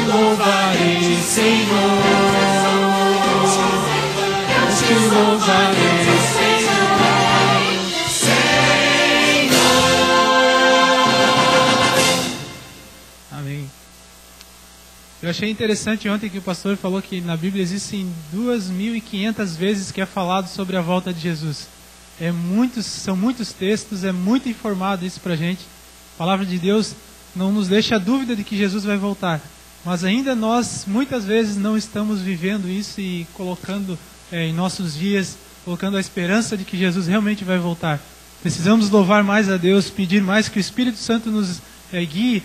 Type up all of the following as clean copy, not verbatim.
louvarei, Senhor. Eu te louvarei, Senhor. Amém. Eu achei interessante ontem que o pastor falou que na Bíblia existem 2.500 vezes que é falado sobre a volta de Jesus. São muitos textos, é muito informado isso pra gente. A palavra de Deus não nos deixa a dúvida de que Jesus vai voltar. Mas ainda nós, muitas vezes, não estamos vivendo isso e colocando em nossos dias, colocando a esperança de que Jesus realmente vai voltar. Precisamos louvar mais a Deus, pedir mais que o Espírito Santo nos guie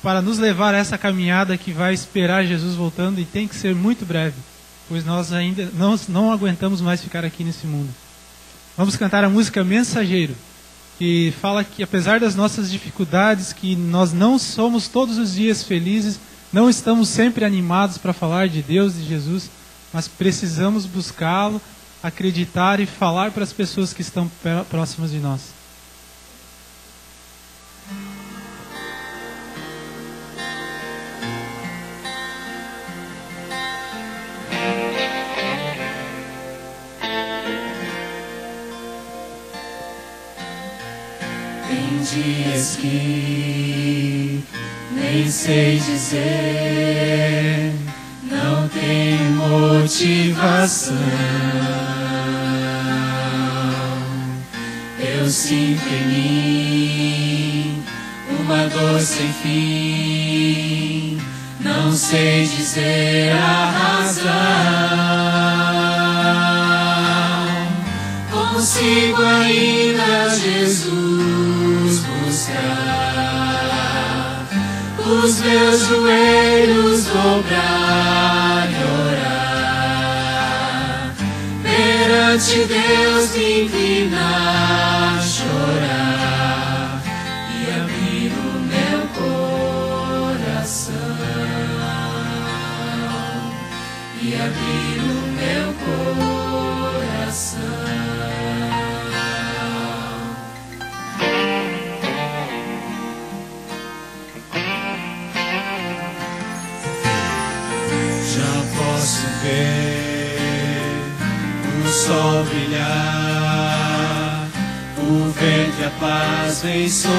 para nos levar a essa caminhada que vai esperar Jesus voltando, e tem que ser muito breve, pois nós ainda não aguentamos mais ficar aqui nesse mundo. Vamos cantar a música Mensageiro, que fala que apesar das nossas dificuldades, que nós não somos todos os dias felizes, não estamos sempre animados para falar de Deus e de Jesus, mas precisamos buscá-lo, acreditar e falar para as pessoas que estão próximas de nós. Tem dias que nem sei dizer, não tenho motivação. Eu sinto em mim uma dor sem fim, não sei dizer a razão. Consigo ainda, Jesus, buscar, os meus joelhos dobrar e orar, perante Deus me inclinar, chorar e abrir o meu coração, e abrir o meu coração. Ver o sol brilhar, o vento e a paz vem soprar.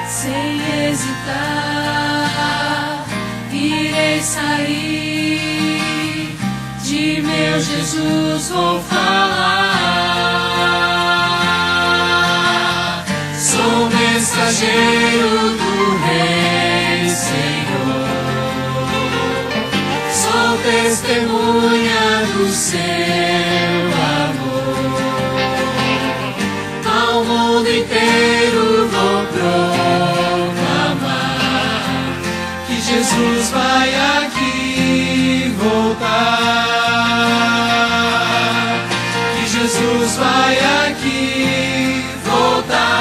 Sem hesitar, irei sair, de meu Jesus vou falar. Sou mensageiro do Rei, Senhor, sou testemunha do seu amor. Ao mundo inteiro vou proclamar que Jesus vai aqui voltar, que Jesus vai aqui voltar.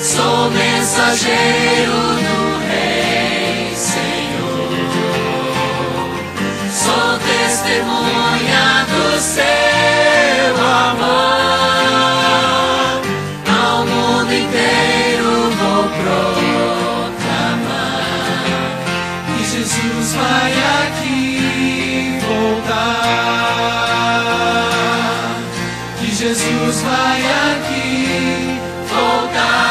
Sou mensageiro do Rei, Senhor, sou testemunha do seu amor. Ao mundo inteiro vou proclamar que Jesus vai aqui voltar, que Jesus vai aqui voltar.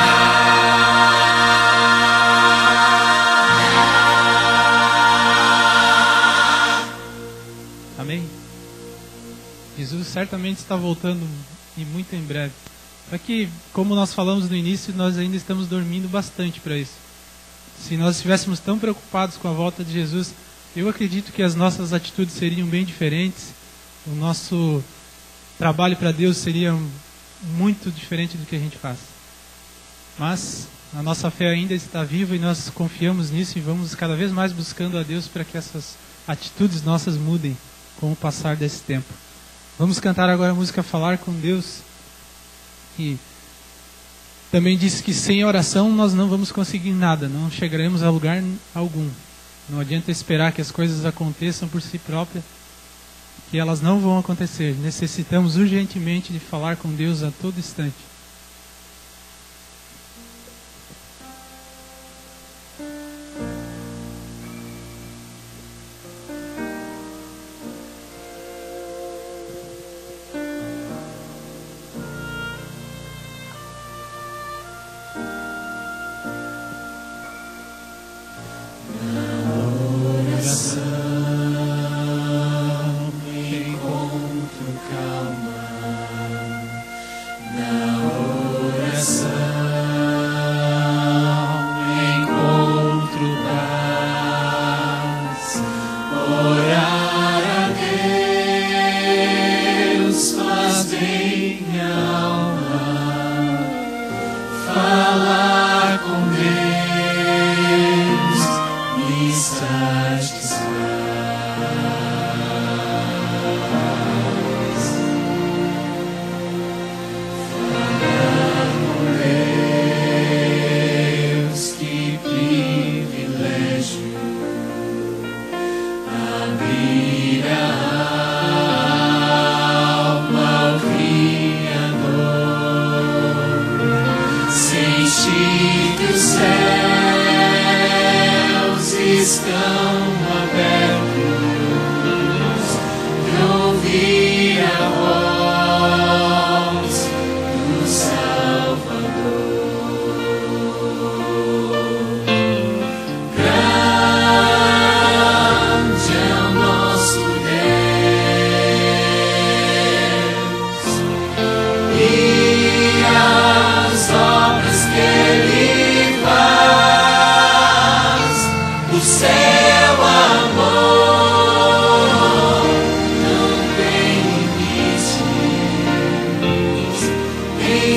Jesus certamente está voltando e muito em breve. Só que, como nós falamos no início, nós ainda estamos dormindo bastante para isso. Se nós estivéssemos tão preocupados com a volta de Jesus, eu acredito que as nossas atitudes seriam bem diferentes. O nosso trabalho para Deus seria muito diferente do que a gente faz. Mas a nossa fé ainda está viva e nós confiamos nisso e vamos cada vez mais buscando a Deus para que essas atitudes nossas mudem com o passar desse tempo. Vamos cantar agora a música Falar com Deus. E também disse que sem oração nós não vamos conseguir nada, não chegaremos a lugar algum. Não adianta esperar que as coisas aconteçam por si próprias, que elas não vão acontecer. Necessitamos urgentemente de falar com Deus a todo instante.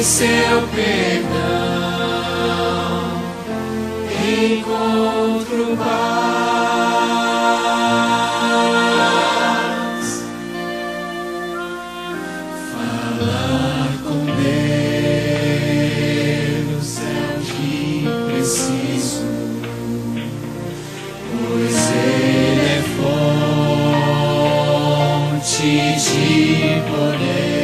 Seu perdão encontro paz. Falar com Deus é o que preciso, pois Ele é fonte de poder.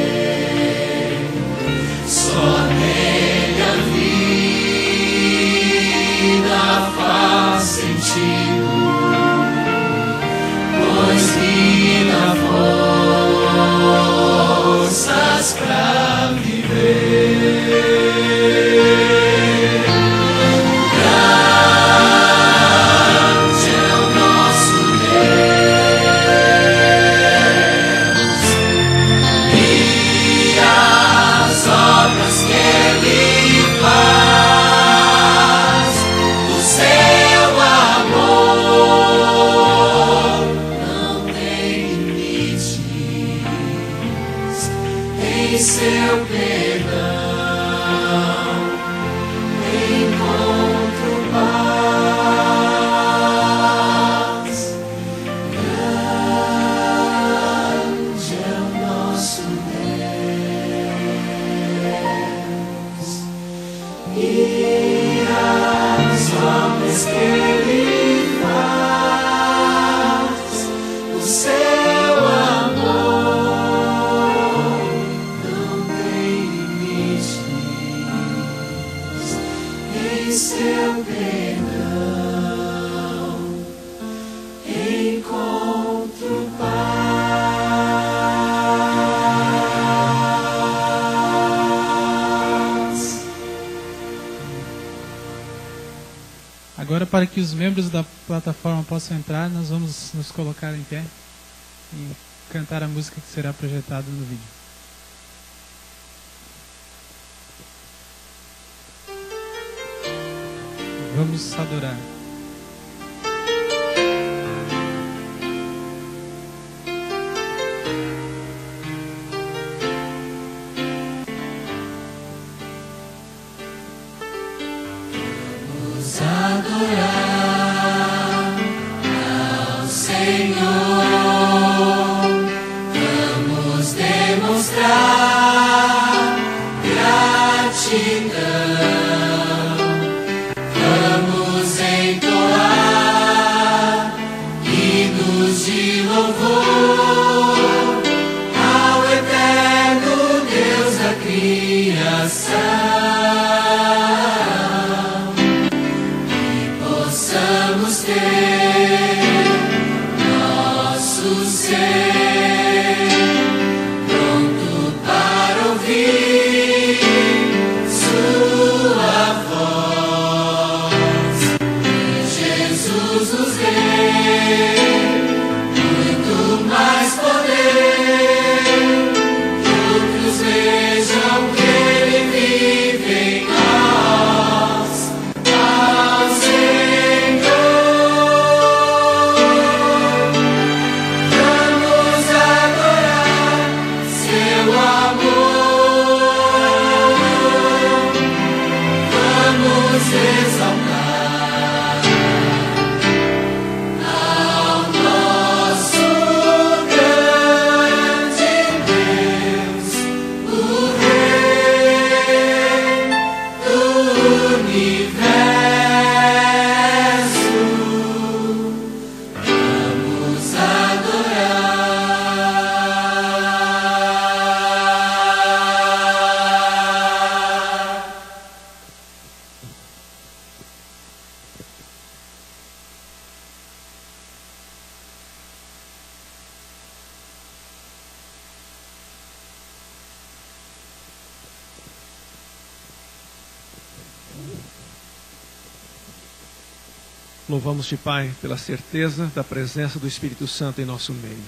Só nele a vida faz sentido, pois vida forças pra viver. Grande é o nosso Deus e as obras que Ele faz, o seu amor não tem limites. Em seu perdão encontro paz. Grande é o nosso Deus e as obras que Ele faz, o seu amor não tem limites. Em seu perdão encontro paz. Agora, para que os membros da plataforma possam entrar, nós vamos nos colocar em pé e cantar a música que será projetada no vídeo. Vamos adorar. Vamos adorar ao Senhor, vamos demonstrar gratidão. Louvamos-te, Pai, pela certeza da presença do Espírito Santo em nosso meio.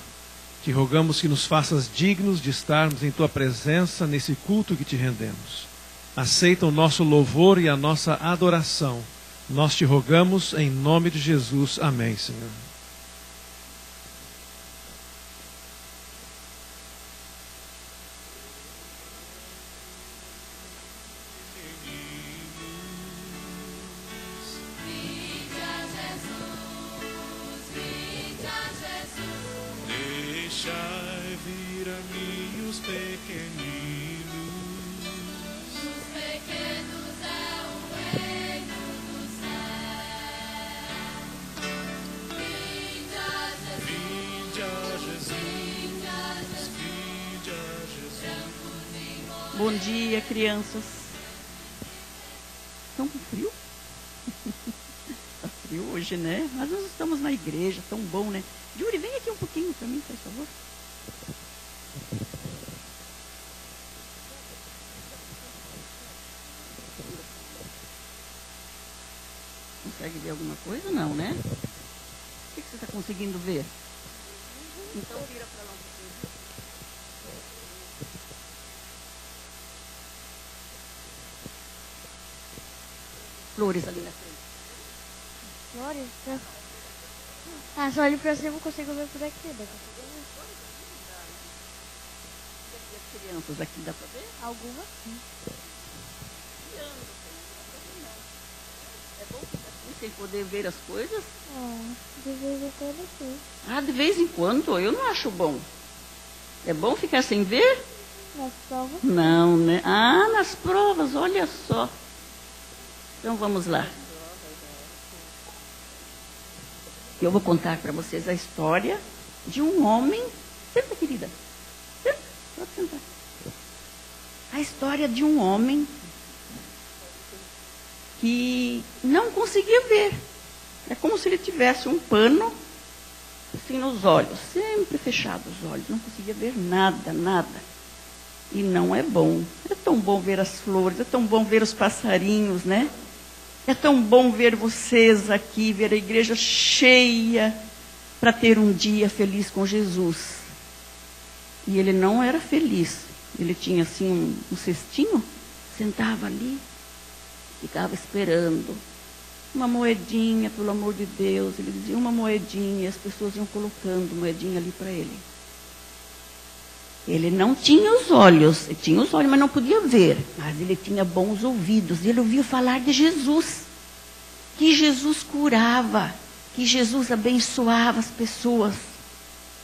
Te rogamos que nos faças dignos de estarmos em Tua presença nesse culto que te rendemos. Aceita o nosso louvor e a nossa adoração. Nós te rogamos em nome de Jesus. Amém, Senhor. Deixai vir a mim os pequeninos. Os pequenos é o reino do céu. Vinde a Jesus. Vinde a Jesus. Vinde a Jesus. Bom dia, crianças. Estão com frio? Está frio hoje, né? Mas nós estamos na igreja, tão bom, né? Yuri, vem aqui um pouquinho para mim, faz favor. Consegue ver alguma coisa? Não, né? O que você está conseguindo ver? Então vira para lá um pouquinho. Flores ali na frente. Flores? Ah, só olho pra cima eu consigo ver por aqui. Dá pra E as crianças aqui, dá para ver? ver? Algumas sim. É bom ficar assim, sem poder ver as coisas? De vez em quando sim. Ah, de vez em quando? Eu não acho bom. É bom ficar sem ver? Nas provas. Não, né? Ah, nas provas, olha só. Então vamos lá. Eu vou contar para vocês a história de um homem. Senta, querida. Senta, pode sentar. A história de um homem que não conseguia ver. É como se ele tivesse um pano assim nos olhos, sempre fechados os olhos, não conseguia ver nada, nada. E não é bom. É tão bom ver as flores, é tão bom ver os passarinhos, né? É tão bom ver vocês aqui, ver a igreja cheia para ter um dia feliz com Jesus. E ele não era feliz. Ele tinha assim um cestinho, sentava ali, ficava esperando. Uma moedinha, pelo amor de Deus. Ele dizia uma moedinha, e as pessoas iam colocando moedinha ali para ele. Ele não tinha os olhos, ele tinha os olhos, mas não podia ver. Mas ele tinha bons ouvidos. Ele ouvia falar de Jesus. Que Jesus curava, que Jesus abençoava as pessoas.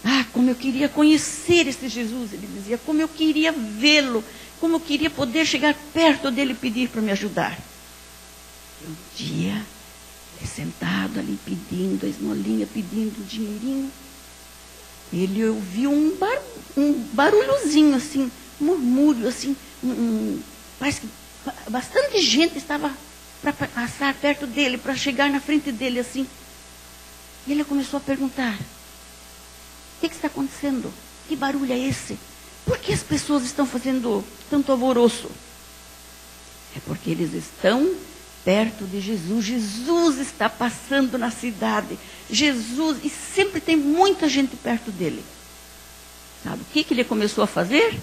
Ah, como eu queria conhecer esse Jesus, ele dizia. Como eu queria vê-lo, como eu queria poder chegar perto dele e pedir para me ajudar. E um dia, ele sentado ali pedindo a esmolinha, pedindo o dinheirinho. Ele ouviu um barulhozinho assim, um murmúrio assim, parece que bastante gente estava para passar perto dele, para chegar na frente dele assim. E ele começou a perguntar: o que está acontecendo? Que barulho é esse? Por que as pessoas estão fazendo tanto alvoroço? É porque eles estão perto de Jesus. Jesus está passando na cidade. Jesus, e sempre tem muita gente perto dele. Sabe o que ele começou a fazer?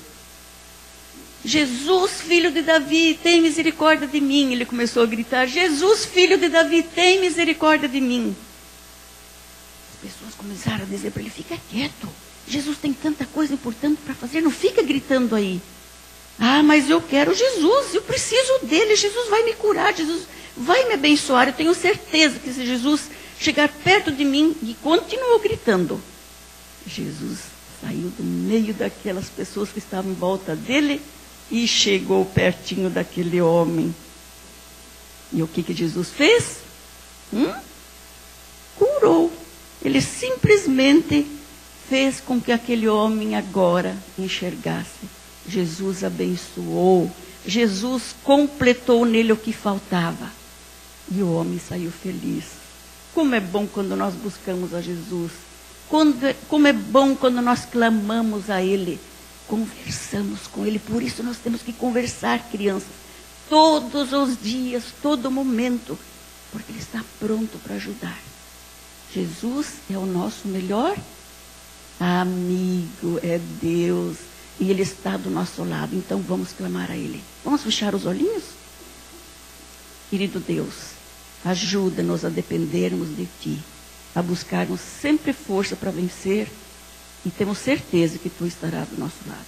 Jesus, filho de Davi, tem misericórdia de mim. Ele começou a gritar: Jesus, filho de Davi, tem misericórdia de mim. As pessoas começaram a dizer para ele: fica quieto. Jesus tem tanta coisa importante para fazer, não fica gritando aí. Ah, mas eu quero Jesus, eu preciso dele, Jesus vai me curar, Jesus vai me abençoar. Eu tenho certeza que se Jesus chegar perto de mim, e continuou gritando, Jesus saiu do meio daquelas pessoas que estavam em volta dele e chegou pertinho daquele homem. E o que Jesus fez? Curou. Ele simplesmente fez com que aquele homem agora enxergasse. Jesus abençoou. Jesus completou nele o que faltava. E o homem saiu feliz. Como é bom quando nós buscamos a Jesus. Como é bom quando nós clamamos a Ele. Conversamos com Ele. Por isso nós temos que conversar, crianças. Todos os dias, todo momento. Porque Ele está pronto para ajudar. Jesus é o nosso melhor amigo. É Deus. E Ele está do nosso lado. Então vamos clamar a Ele. Vamos fechar os olhinhos? Querido Deus, ajuda-nos a dependermos de Ti. A buscarmos sempre força para vencer. E temos certeza que Tu estarás do nosso lado.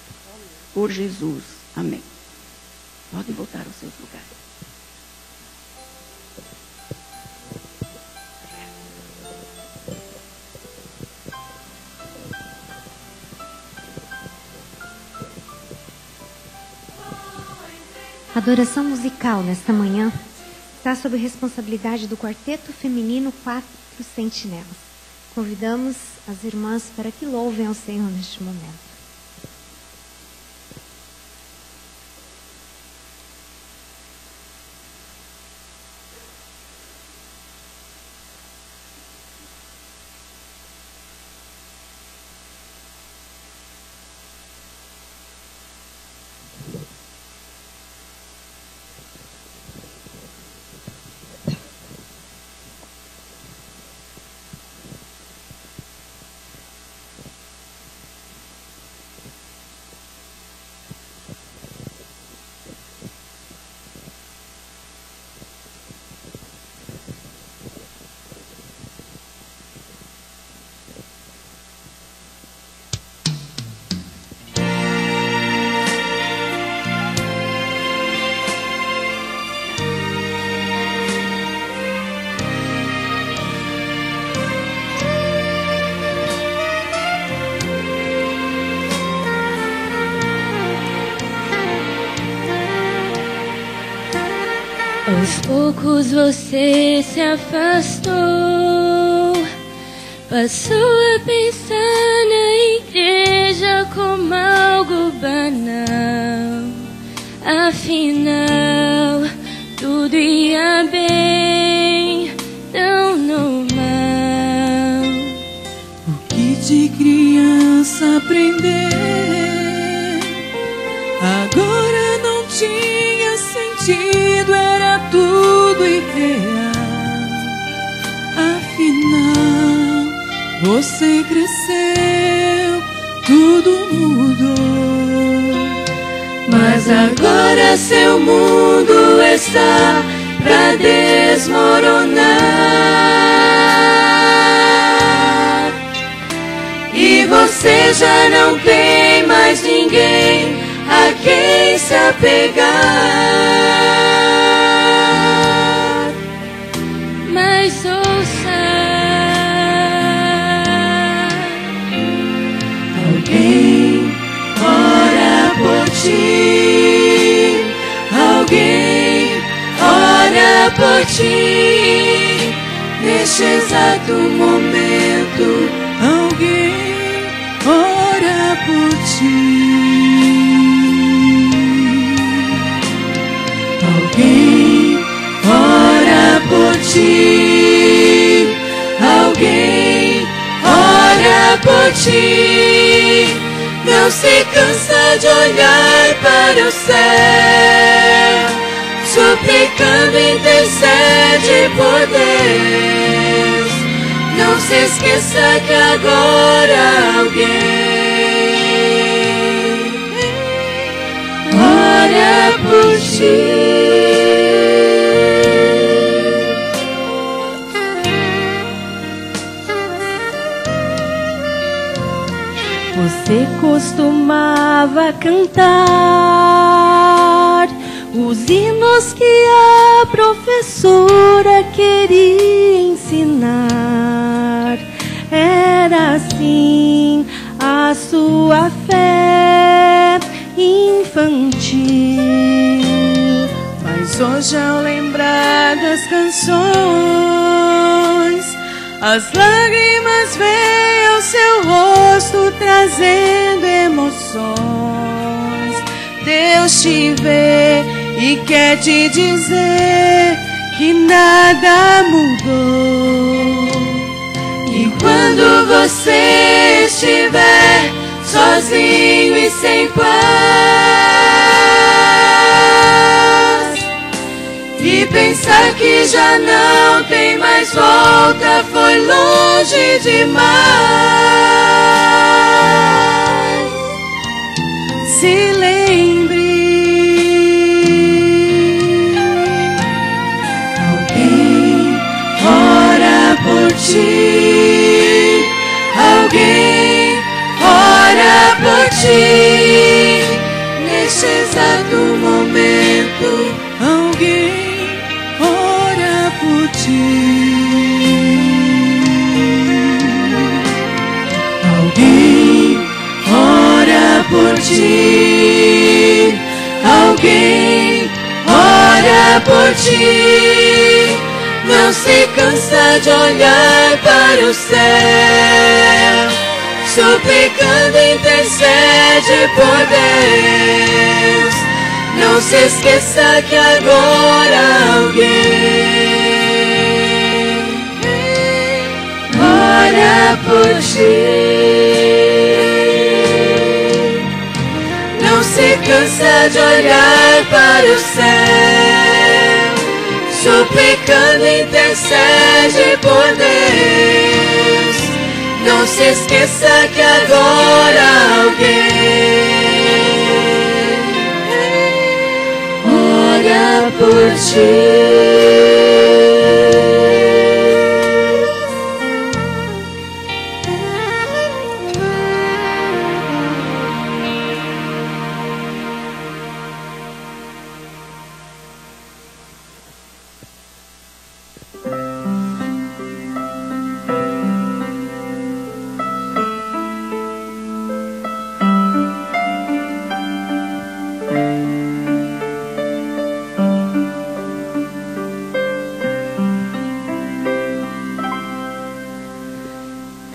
Por Jesus. Amém. Podem voltar aos seus lugares. A adoração musical nesta manhã está sob responsabilidade do Quarteto Feminino 4 Sentinelas. Convidamos as irmãs para que louvem ao Senhor neste momento. Aos poucos você se afastou, passou a pensar na igreja como algo banal. Afinal, tudo ia bem, tão normal. O que de criança aprender agora não tinha sentido, era tudo irreal. Afinal, você cresceu, tudo mudou. Mas agora seu mundo está pra desmoronar. E você já não tem mais ninguém a quem se apegar. Mas ouça, alguém ora por ti, alguém ora por ti. Neste exato momento, alguém ora por ti. Alguém ora por ti, alguém ora por ti. Não se cansa de olhar para o céu, suplicando, intercede por Deus. Não se esqueça que agora alguém ora por ti. você costumava cantar os hinos que a professora ao lembrar das canções, as lágrimas vêm ao seu rosto trazendo emoções. Deus te vê e quer te dizer que nada mudou. E quando você estiver sozinho e sem paz, e pensar que já não tem mais volta, foi longe demais. Se lembre, alguém ora por ti, alguém ora por ti, neste exato momento, alguém ora por ti. Alguém ora por ti, alguém ora por ti. Não se cansa de olhar para o céu, suplicando, intercede por Deus. Não se esqueça que agora alguém ora por ti. Não se cansa de olhar para o céu, suplicando, intercede por Deus. Não se esqueça que agora alguém ora por ti.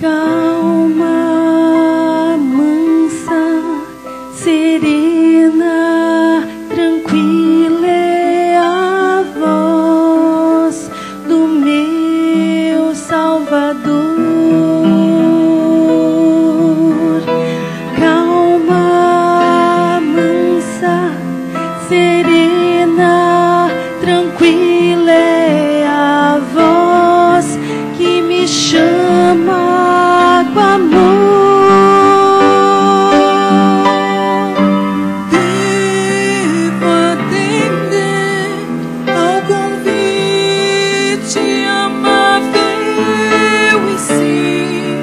Calma, mansa, serena, tranquila é a voz do meu Salvador. Calma, mansa, serena, tranquila é a voz que me chama com amor. Devo atender ao convite amável e sim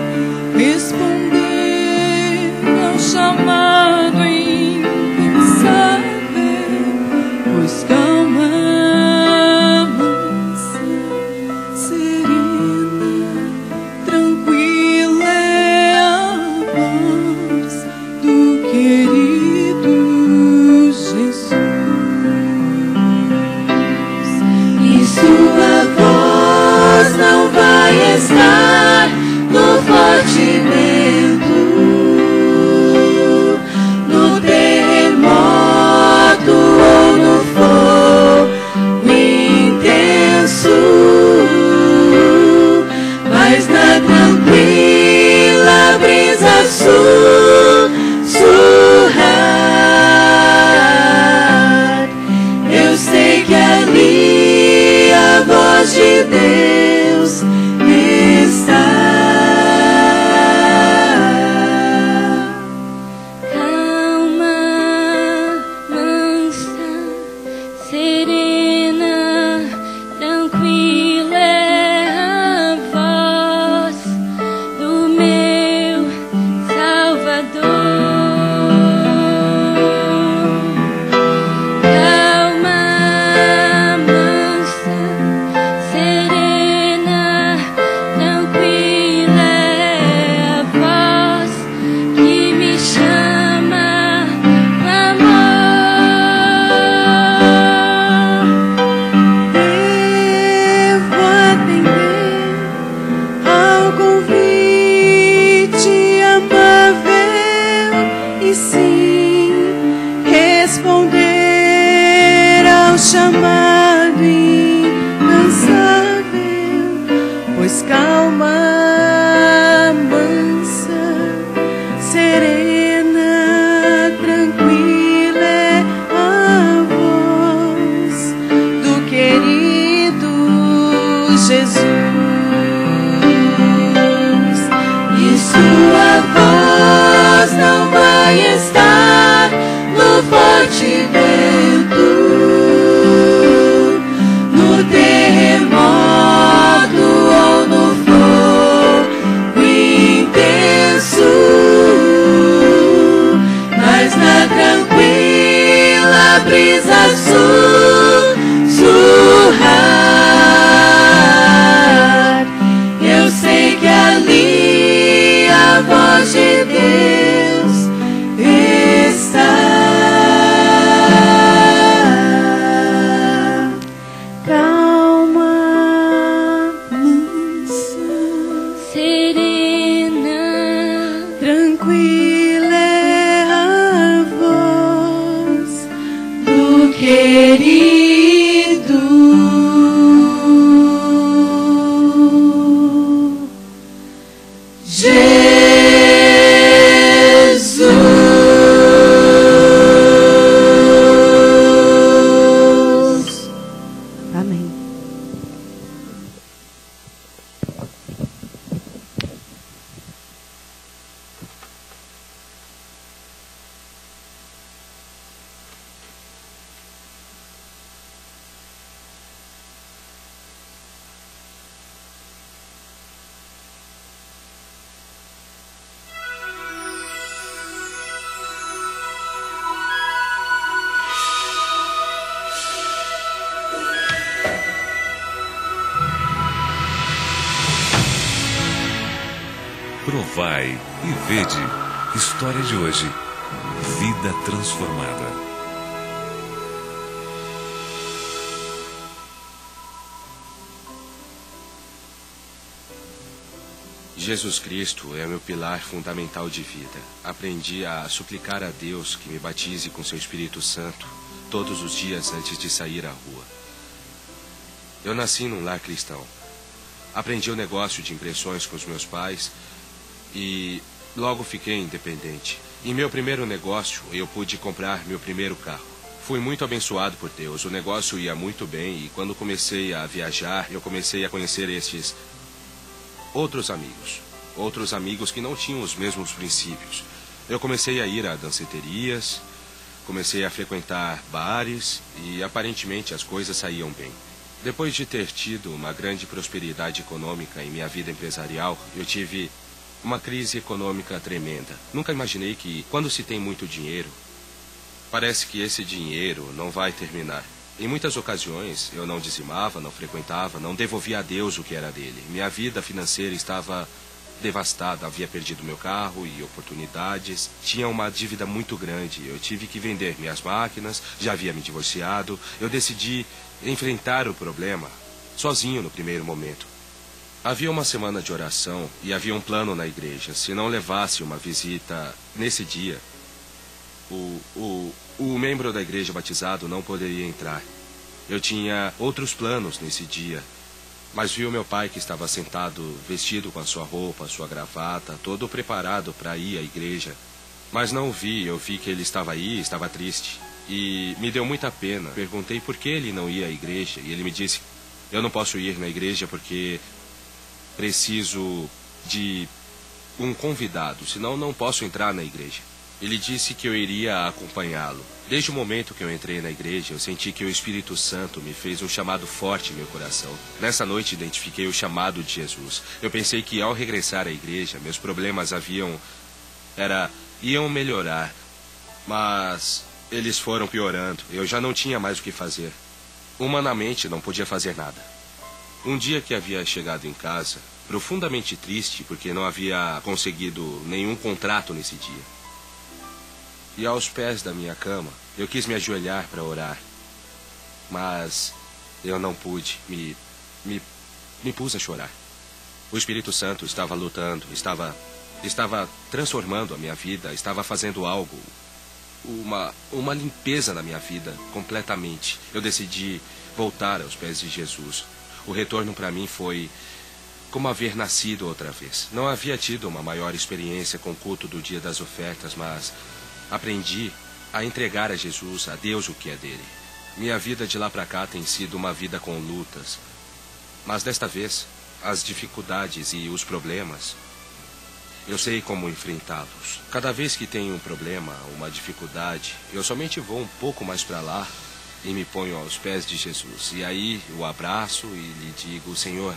responder ao chamado impensável, pois calma, Jesus, e sua voz não vai estar no forte vento, no terremoto ou no fogo intenso, mas na tranquila brisa sussurrar. Eu sei que ali a voz de Deus está. Calma, mansa, serena, tranquila é a voz do querido Jesus. Amém. Provai e vede. História de hoje. Vida transformada. Jesus Cristo é meu pilar fundamental de vida. Aprendi a suplicar a Deus que me batize com seu Espírito Santo todos os dias antes de sair à rua. Eu nasci num lar cristão. Aprendi o negócio de impressões com os meus pais e logo fiquei independente. Em meu primeiro negócio, eu pude comprar meu primeiro carro. Fui muito abençoado por Deus. O negócio ia muito bem e quando comecei a viajar, eu comecei a conhecer estes outros amigos que não tinham os mesmos princípios. Eu comecei a ir a danceterias, comecei a frequentar bares e aparentemente as coisas saíam bem. Depois de ter tido uma grande prosperidade econômica em minha vida empresarial, eu tive uma crise econômica tremenda. Nunca imaginei que, quando se tem muito dinheiro, parece que esse dinheiro não vai terminar. Em muitas ocasiões, eu não dizimava, não frequentava, não devolvia a Deus o que era dele. Minha vida financeira estava devastada. Havia perdido meu carro e oportunidades. Tinha uma dívida muito grande. Eu tive que vender minhas máquinas, já havia me divorciado. Eu decidi enfrentar o problema sozinho no primeiro momento. Havia uma semana de oração e havia um plano na igreja. Se não levasse uma visita nesse dia, o membro da igreja batizado não poderia entrar. Eu tinha outros planos nesse dia, mas vi o meu pai que estava sentado, vestido com a sua roupa, a sua gravata, todo preparado para ir à igreja. Mas não o vi, eu vi que ele estava aí, estava triste. E me deu muita pena. Perguntei por que ele não ia à igreja e ele me disse: eu não posso ir na igreja porque preciso de um convidado, senão não posso entrar na igreja. Ele disse que eu iria acompanhá-lo. Desde o momento que eu entrei na igreja, eu senti que o Espírito Santo me fez um chamado forte em meu coração. Nessa noite identifiquei o chamado de Jesus. Eu pensei que ao regressar à igreja, meus problemas iam melhorar, mas eles foram piorando. Eu já não tinha mais o que fazer. Humanamente não podia fazer nada. Um dia que havia chegado em casa, profundamente triste porque não havia conseguido nenhum contrato nesse dia. E aos pés da minha cama, eu quis me ajoelhar para orar. Mas eu não pude, me pus a chorar. O Espírito Santo estava lutando, estava transformando a minha vida, estava fazendo algo, uma limpeza na minha vida completamente. Eu decidi voltar aos pés de Jesus. O retorno para mim foi como haver nascido outra vez. Não havia tido uma maior experiência com o culto do dia das ofertas, mas aprendi a entregar a Jesus, a Deus, o que é dele. Minha vida de lá para cá tem sido uma vida com lutas. Mas desta vez, as dificuldades e os problemas, eu sei como enfrentá-los. Cada vez que tenho um problema, uma dificuldade, eu somente vou um pouco mais para lá e me ponho aos pés de Jesus. E aí o abraço e lhe digo: Senhor,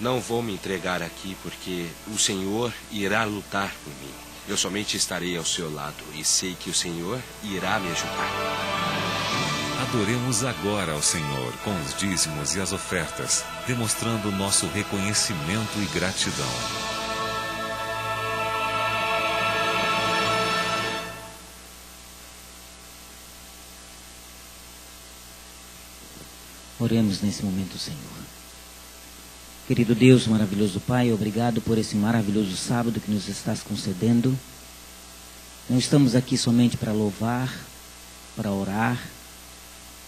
não vou me entregar aqui porque o Senhor irá lutar por mim. Eu somente estarei ao seu lado e sei que o Senhor irá me ajudar. Adoremos agora ao Senhor com os dízimos e as ofertas, demonstrando nosso reconhecimento e gratidão. Oremos nesse momento, Senhor. Querido Deus, maravilhoso Pai, obrigado por esse maravilhoso sábado que nos estás concedendo. Não estamos aqui somente para louvar, para orar.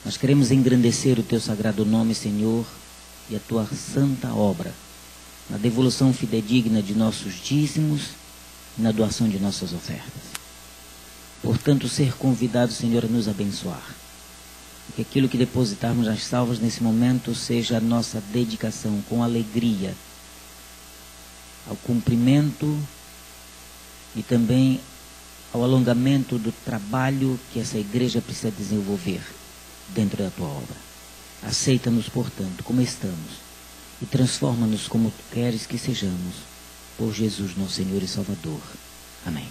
Nós queremos engrandecer o Teu sagrado nome, Senhor, e a Tua santa obra, na devolução fidedigna de nossos dízimos e na doação de nossas ofertas. Portanto, ser convidado, Senhor, a nos abençoar. Que aquilo que depositarmos nas salvas nesse momento seja a nossa dedicação com alegria ao cumprimento e também ao alongamento do trabalho que essa igreja precisa desenvolver dentro da Tua obra. Aceita-nos, portanto, como estamos e transforma-nos como Tu queres que sejamos, por Jesus, nosso Senhor e Salvador. Amém.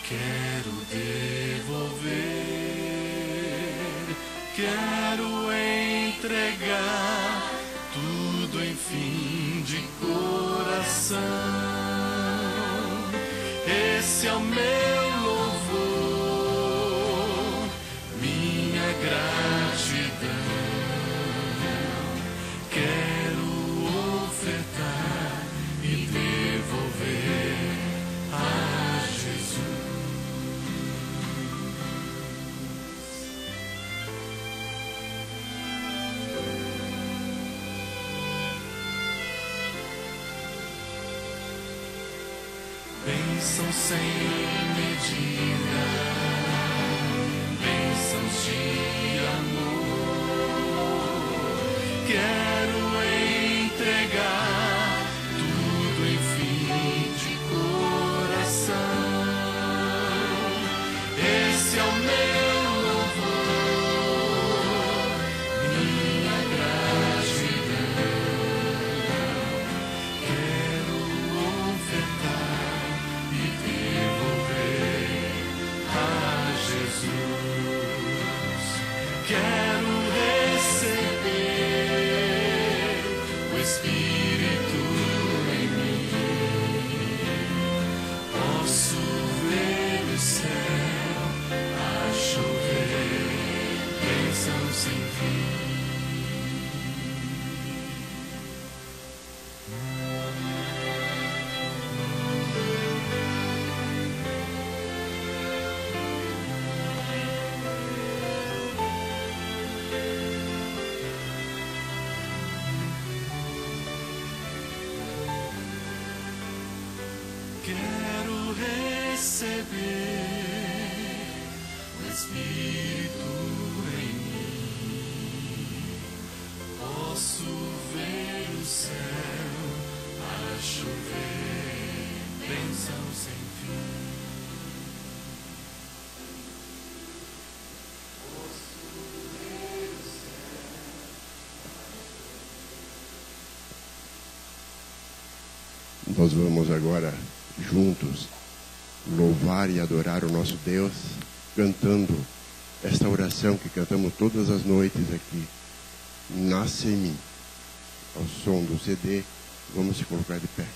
Quero devolver, quero entregar tudo, enfim, de coração. Esse é o meu louvor, minha gratidão. Quero ofertar e devolver a Jesus. Bênçãos sem medida, bênçãos de amor. Quero entregar tudo, enfim, de coração. Esse é o meu louvor, minha gratidão. Quero ofertar e devolver a Jesus. Quero receber o Espírito em mim. Posso ver o céu a chover, bênção sem fim. Quero receber o Espírito em mim. Posso ver o céu a chover, bênção sem fim. Nós vamos agora juntos louvar e adorar o nosso Deus, cantando esta oração que cantamos todas as noites aqui. Nasce em mim. Ao som do CD, vamos se colocar de pé.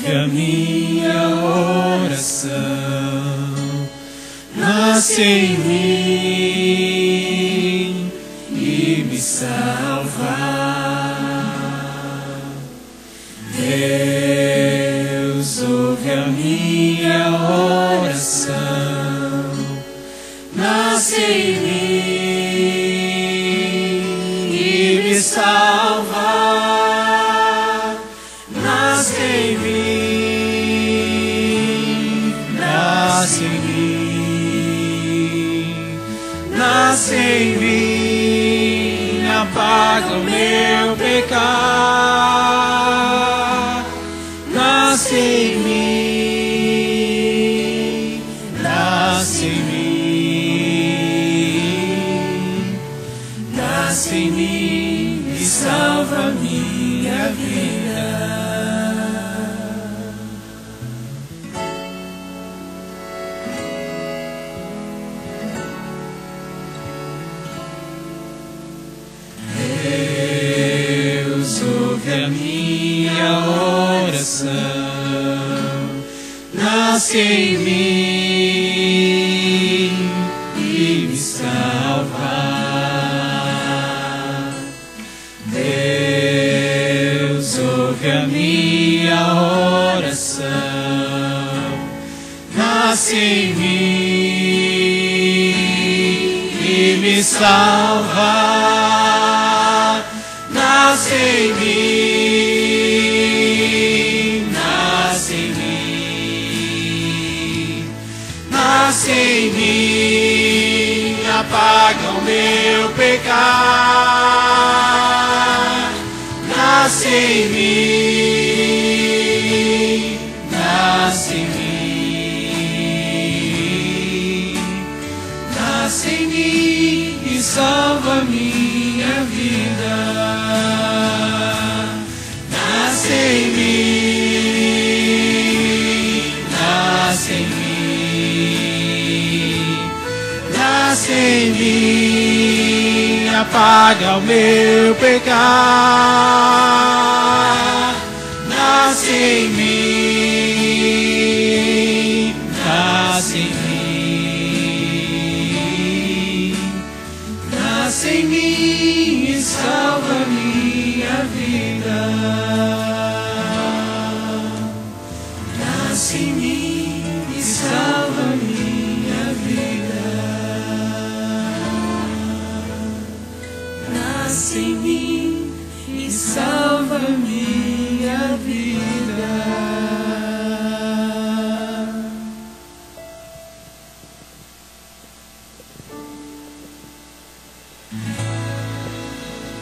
ouve a minha oração, nasce em mim e me salva. Deus ouve a minha oração, nasce em mim e me salva. Nasce em mim, nasce em mim, nasce em mim, apaga o meu pecado. Nasce em mim, nasce em mim, nasce em mim e salva minha vida. Deus ouve a minha oração, nasce em mim e me salva. Deus ouve a minha oração, nasce em mim e me salva. Nasce em mim, nasce em mim, nasce em mim, apaga o meu pecado. Nasce em mim, nasce em mim, nasce em mim e salva minha vida. Nasce em mim, nasce em mim, nasce em mim, apaga o meu pecado. Nasce em mim, nasce em mim, nasce em mim e salva minha vida. Nasce em mim e salva minha vida. Nasce em mim e salva minha vida.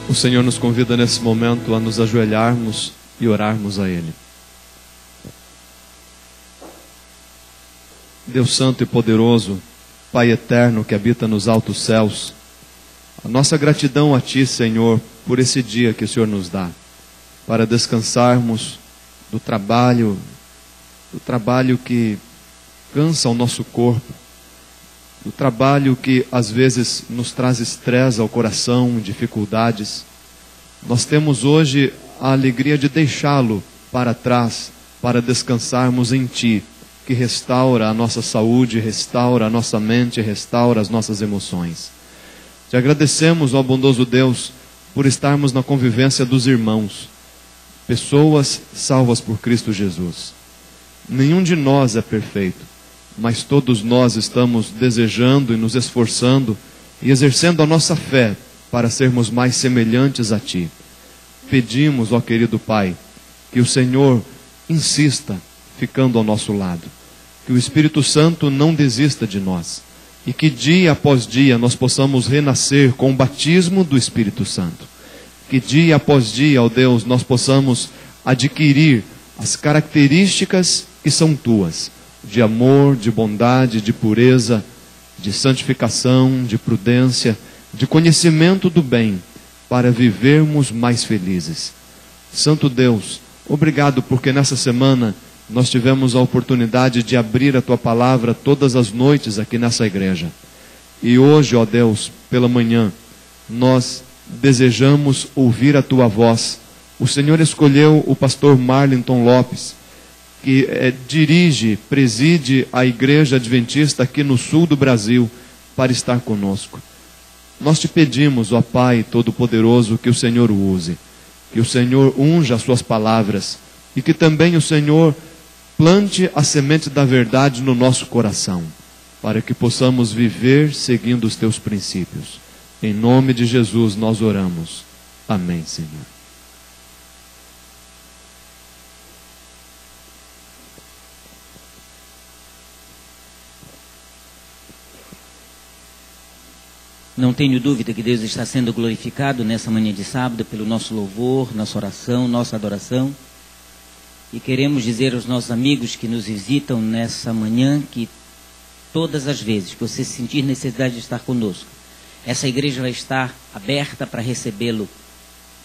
O Senhor nos convida nesse momento a nos ajoelharmos e orarmos a Ele. Deus Santo e Poderoso, Pai Eterno que habita nos altos céus, a nossa gratidão a Ti, Senhor, por esse dia que o Senhor nos dá, para descansarmos do trabalho que cansa o nosso corpo, do trabalho que às vezes nos traz estresse ao coração, dificuldades. Nós temos hoje a alegria de deixá-lo para trás, para descansarmos em Ti, que restaura a nossa saúde, restaura a nossa mente, restaura as nossas emoções. Te agradecemos, ó bondoso Deus, por estarmos na convivência dos irmãos, pessoas salvas por Cristo Jesus. Nenhum de nós é perfeito, mas todos nós estamos desejando e nos esforçando e exercendo a nossa fé para sermos mais semelhantes a Ti. Pedimos, ó querido Pai, que o Senhor insista ficando ao nosso lado, que o Espírito Santo não desista de nós e que dia após dia nós possamos renascer com o batismo do Espírito Santo. Que dia após dia, ó Deus, nós possamos adquirir as características que são Tuas, de amor, de bondade, de pureza, de santificação, de prudência, de conhecimento do bem, para vivermos mais felizes. Santo Deus, obrigado porque nessa semana nós tivemos a oportunidade de abrir a Tua palavra todas as noites aqui nessa igreja. E hoje, ó Deus, pela manhã, nós desejamos ouvir a Tua voz. O Senhor escolheu o pastor Marlington Lopes que dirige, preside a Igreja Adventista aqui no sul do Brasil, para estar conosco. Nós te pedimos, ó Pai Todo-Poderoso, que o Senhor o use, que o Senhor unja as suas palavras e que também o Senhor plante a semente da verdade no nosso coração, para que possamos viver seguindo os teus princípios. Em nome de Jesus nós oramos. Amém, Senhor. Não tenho dúvida que Deus está sendo glorificado nessa manhã de sábado pelo nosso louvor, nossa oração, nossa adoração. E queremos dizer aos nossos amigos que nos visitam nessa manhã que todas as vezes que você sentir necessidade de estar conosco, essa igreja vai estar aberta para recebê-lo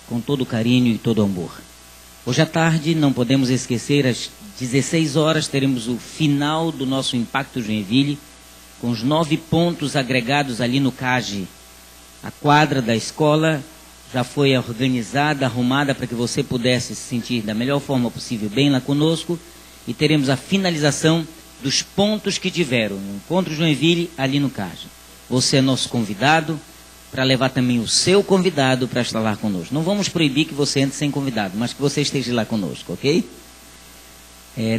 com todo carinho e todo amor. Hoje à tarde, não podemos esquecer, às 16 horas, teremos o final do nosso Impacto Joinville, com os 9 pontos agregados ali no CAGE. A quadra da escola já foi organizada, arrumada para que você pudesse se sentir da melhor forma possível bem lá conosco. E teremos a finalização dos pontos que tiveram no Encontro Joinville ali no CAGE. Você é nosso convidado para levar também o seu convidado para estar lá conosco. Não vamos proibir que você entre sem convidado, mas que você esteja lá conosco, ok?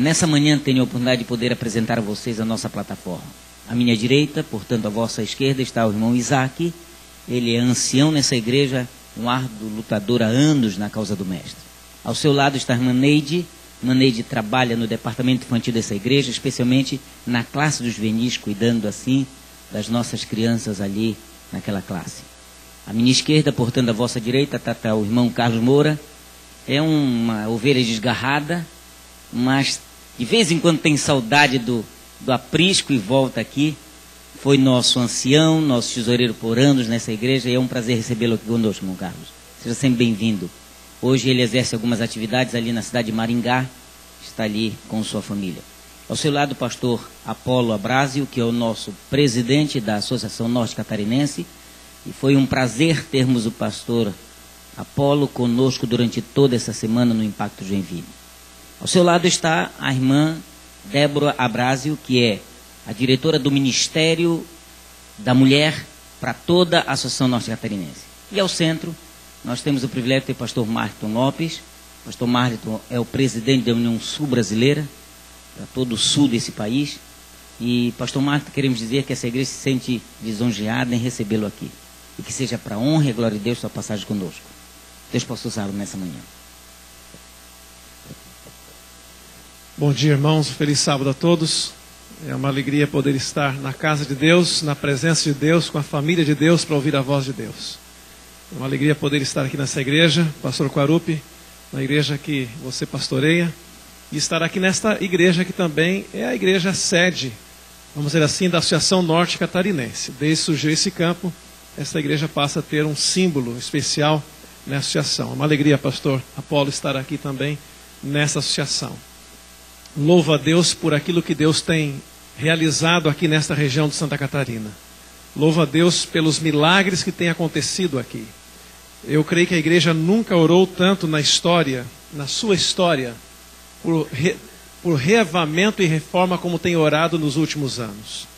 Nessa manhã tenho a oportunidade de poder apresentar a vocês a nossa plataforma. À minha direita, portanto, à vossa esquerda, está o irmão Isaac. Ele é ancião nessa igreja, um árduo lutador há anos na causa do Mestre. Ao seu lado está a irmã Neide. Irmã Neide trabalha no departamento infantil dessa igreja, especialmente na classe dos juvenis, cuidando assim das nossas crianças ali naquela classe. À minha esquerda, portanto, à vossa direita, está o irmão Carlos Moura. É uma ovelha desgarrada, mas de vez em quando tem saudade do aprisco e volta aqui. Foi nosso ancião, nosso tesoureiro por anos nessa igreja, e é um prazer recebê-lo aqui conosco, irmão Carlos. Seja sempre bem-vindo. Hoje ele exerce algumas atividades ali na cidade de Maringá, está ali com sua família. Ao seu lado, o pastor Apolo Abrázio, que é o nosso presidente da Associação Norte Catarinense, e foi um prazer termos o pastor Apolo conosco durante toda essa semana no Impacto Joinville. Ao seu lado está a irmã Débora Abrázio, que é a diretora do Ministério da Mulher para toda a Associação Norte Catarinense. E ao centro, nós temos o privilégio de ter o pastor Marlton Lopes. O pastor Marlton é o presidente da União Sul Brasileira, para todo o sul desse país. E, pastor Marlton, queremos dizer que essa igreja se sente lisonjeada em recebê-lo aqui. E que seja para a honra e glória de Deus sua passagem conosco. Deus possa usá-lo nessa manhã. Bom dia, irmãos. Feliz sábado a todos. É uma alegria poder estar na casa de Deus, na presença de Deus, com a família de Deus, para ouvir a voz de Deus. É uma alegria poder estar aqui nessa igreja, pastor Quarupi, na igreja que você pastoreia, e estar aqui nesta igreja que também é a igreja sede, vamos dizer assim, da Associação Norte Catarinense. Desde que surgiu esse campo, essa igreja passa a ter um símbolo especial na associação. É uma alegria, pastor Apolo, estar aqui também nessa associação. Louvo a Deus por aquilo que Deus tem realizado aqui nesta região de Santa Catarina. Louvo a Deus pelos milagres que têm acontecido aqui. Eu creio que a igreja nunca orou tanto na história, na sua história, por reavamento e reforma como tem orado nos últimos anos.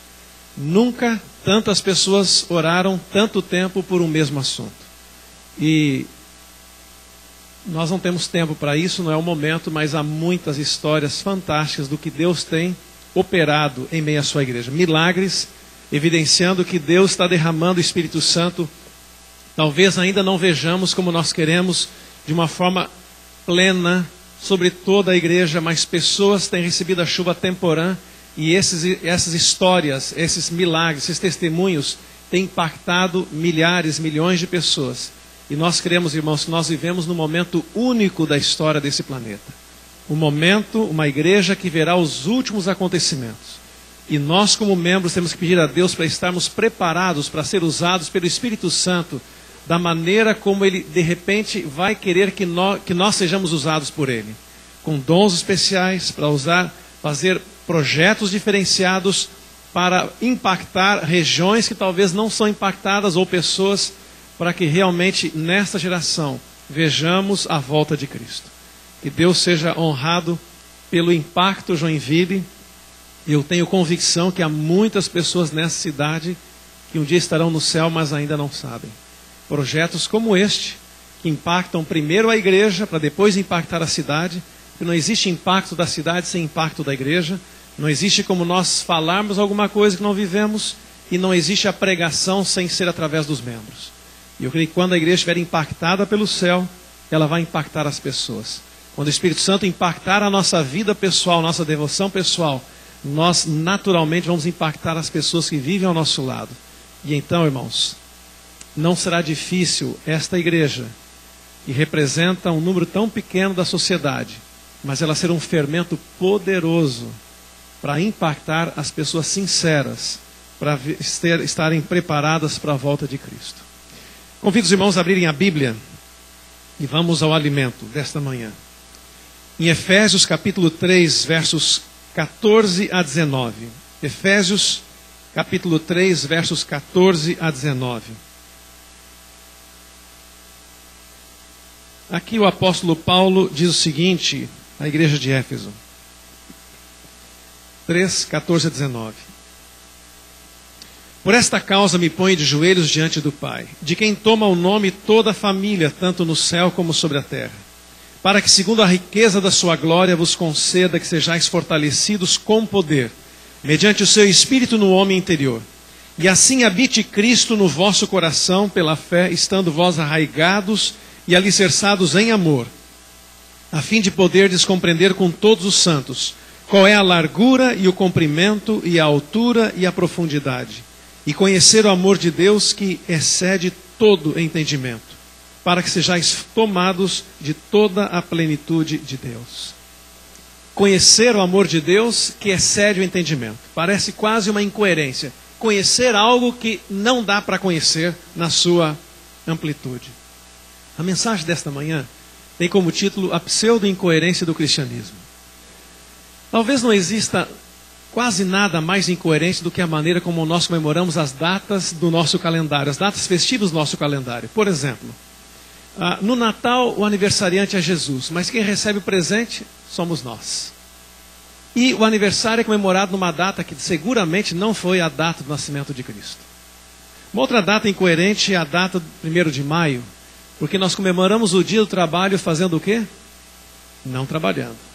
Nunca tantas pessoas oraram tanto tempo por um mesmo assunto. E nós não temos tempo para isso, não é o momento, mas há muitas histórias fantásticas do que Deus tem operado em meio à sua igreja. Milagres, evidenciando que Deus está derramando o Espírito Santo. Talvez ainda não vejamos como nós queremos, de uma forma plena, sobre toda a igreja, mas pessoas têm recebido a chuva temporã, e essas histórias, esses milagres, esses testemunhos, têm impactado milhares, milhões de pessoas. E nós cremos, irmãos, que nós vivemos num momento único da história desse planeta. Um momento, uma igreja que verá os últimos acontecimentos. E nós, como membros, temos que pedir a Deus para estarmos preparados para ser usados pelo Espírito Santo da maneira como Ele, de repente, vai querer que nós sejamos usados por Ele. Com dons especiais, para fazer projetos diferenciados para impactar regiões que talvez não são impactadas ou pessoas, para que realmente nesta geração vejamos a volta de Cristo. Que Deus seja honrado pelo Impacto Joinville, eu tenho convicção que há muitas pessoas nessa cidade que um dia estarão no céu, mas ainda não sabem. Projetos como este, que impactam primeiro a igreja, para depois impactar a cidade, porque não existe impacto da cidade sem impacto da igreja, não existe como nós falarmos alguma coisa que não vivemos, e não existe a pregação sem ser através dos membros. E eu creio que quando a igreja estiver impactada pelo céu, ela vai impactar as pessoas. Quando o Espírito Santo impactar a nossa vida pessoal, nossa devoção pessoal, nós naturalmente vamos impactar as pessoas que vivem ao nosso lado. E então, irmãos, não será difícil esta igreja, que representa um número tão pequeno da sociedade, mas ela ser um fermento poderoso para impactar as pessoas sinceras, para estarem preparadas para a volta de Cristo. Convido os irmãos a abrirem a Bíblia e vamos ao alimento desta manhã. Em Efésios capítulo 3, versos 14 a 19. Efésios capítulo 3, versos 14 a 19. Aqui o apóstolo Paulo diz o seguinte à igreja de Éfeso. 3, 14 a 19. Por esta causa me ponho de joelhos diante do Pai, de quem toma o nome toda a família, tanto no céu como sobre a terra, para que, segundo a riqueza da sua glória, vos conceda que sejais fortalecidos com poder, mediante o seu Espírito no homem interior. E assim habite Cristo no vosso coração pela fé, estando vós arraigados e alicerçados em amor, a fim de poderdes compreender com todos os santos qual é a largura e o comprimento e a altura e a profundidade, e conhecer o amor de Deus que excede todo entendimento, para que sejais tomados de toda a plenitude de Deus. Conhecer o amor de Deus que excede o entendimento. Parece quase uma incoerência. Conhecer algo que não dá para conhecer na sua amplitude. A mensagem desta manhã tem como título a pseudo-incoerência do cristianismo. Talvez não exista quase nada mais incoerente do que a maneira como nós comemoramos as datas do nosso calendário, as datas festivas do nosso calendário. Por exemplo, no Natal o aniversariante é Jesus, mas quem recebe o presente somos nós. E o aniversário é comemorado numa data que seguramente não foi a data do nascimento de Cristo. Uma outra data incoerente é a data do 1º de maio, porque nós comemoramos o dia do trabalho fazendo o quê? Não trabalhando.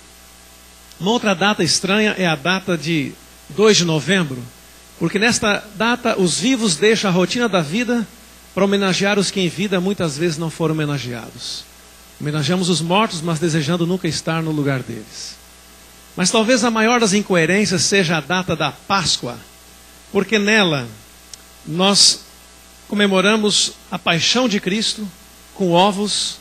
Uma outra data estranha é a data de 2 de novembro, porque nesta data os vivos deixam a rotina da vida para homenagear os que em vida muitas vezes não foram homenageados. Homenageamos os mortos, mas desejando nunca estar no lugar deles. Mas talvez a maior das incoerências seja a data da Páscoa, porque nela nós comemoramos a paixão de Cristo com ovos,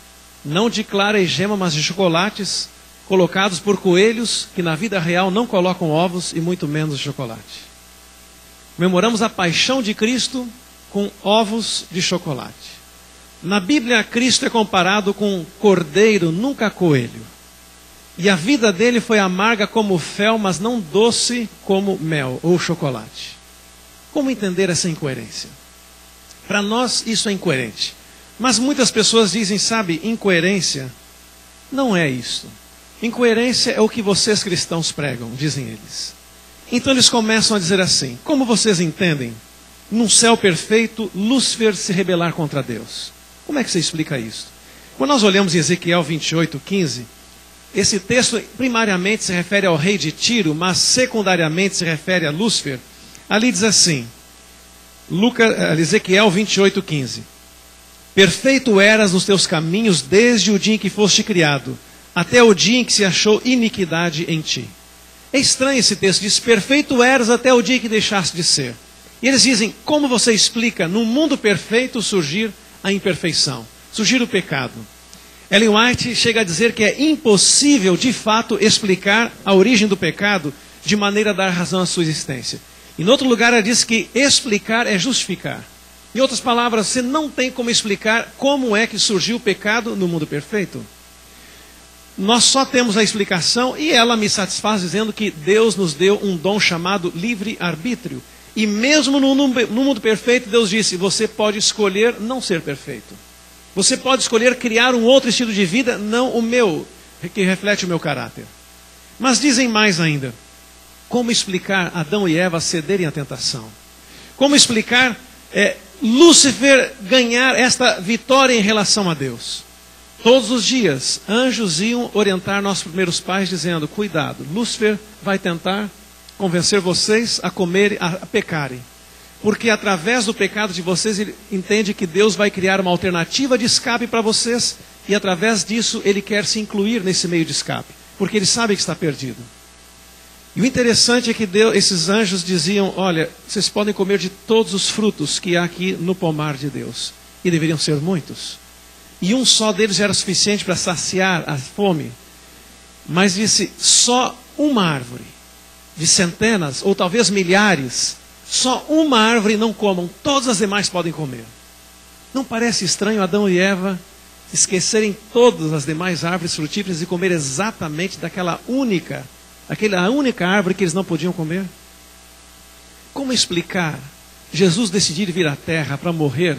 não de clara e gema, mas de chocolates, colocados por coelhos que na vida real não colocam ovos e muito menos chocolate. Comemoramos a paixão de Cristo com ovos de chocolate. Na Bíblia, Cristo é comparado com um cordeiro, nunca coelho. E a vida dele foi amarga como fel, mas não doce como mel ou chocolate. Como entender essa incoerência? Para nós isso é incoerente. Mas muitas pessoas dizem, sabe, incoerência não é isso. Incoerência é o que vocês cristãos pregam, dizem eles. Então eles começam a dizer assim: como vocês entendem, num céu perfeito, Lúcifer se rebelar contra Deus? Como é que você explica isso? Quando nós olhamos em Ezequiel 28:15, esse texto primariamente se refere ao rei de Tiro, mas secundariamente se refere a Lúcifer. Ali diz assim, Ezequiel 28:15: perfeito eras nos teus caminhos desde o dia em que foste criado, até o dia em que se achou iniquidade em ti. É estranho esse texto, diz, perfeito eras até o dia que deixaste de ser. E eles dizem, como você explica, num mundo perfeito surgir a imperfeição, surgir o pecado? Ellen White chega a dizer que é impossível, de fato, explicar a origem do pecado de maneira a dar razão à sua existência. Em outro lugar, ela diz que explicar é justificar. Em outras palavras, você não tem como explicar como é que surgiu o pecado no mundo perfeito. Nós só temos a explicação, e ela me satisfaz dizendo que Deus nos deu um dom chamado livre-arbítrio. E mesmo no mundo perfeito, Deus disse, você pode escolher não ser perfeito. Você pode escolher criar um outro estilo de vida, não o meu, que reflete o meu caráter. Mas dizem mais ainda. Como explicar Adão e Eva cederem à tentação? Como explicar Lúcifer ganhar esta vitória em relação a Deus? Todos os dias, anjos iam orientar nossos primeiros pais, dizendo: cuidado, Lúcifer vai tentar convencer vocês a comerem, a pecarem. Porque através do pecado de vocês, ele entende que Deus vai criar uma alternativa de escape para vocês, e através disso ele quer se incluir nesse meio de escape, porque ele sabe que está perdido. E o interessante é que esses anjos diziam: olha, vocês podem comer de todos os frutos que há aqui no pomar de Deus. E deveriam ser muitos. E um só deles já era suficiente para saciar a fome. Mas disse: só uma árvore, de centenas ou talvez milhares, só uma árvore não comam, todas as demais podem comer. Não parece estranho Adão e Eva esquecerem todas as demais árvores frutíferas e comer exatamente daquela única árvore que eles não podiam comer? Como explicar Jesus decidir vir à Terra para morrer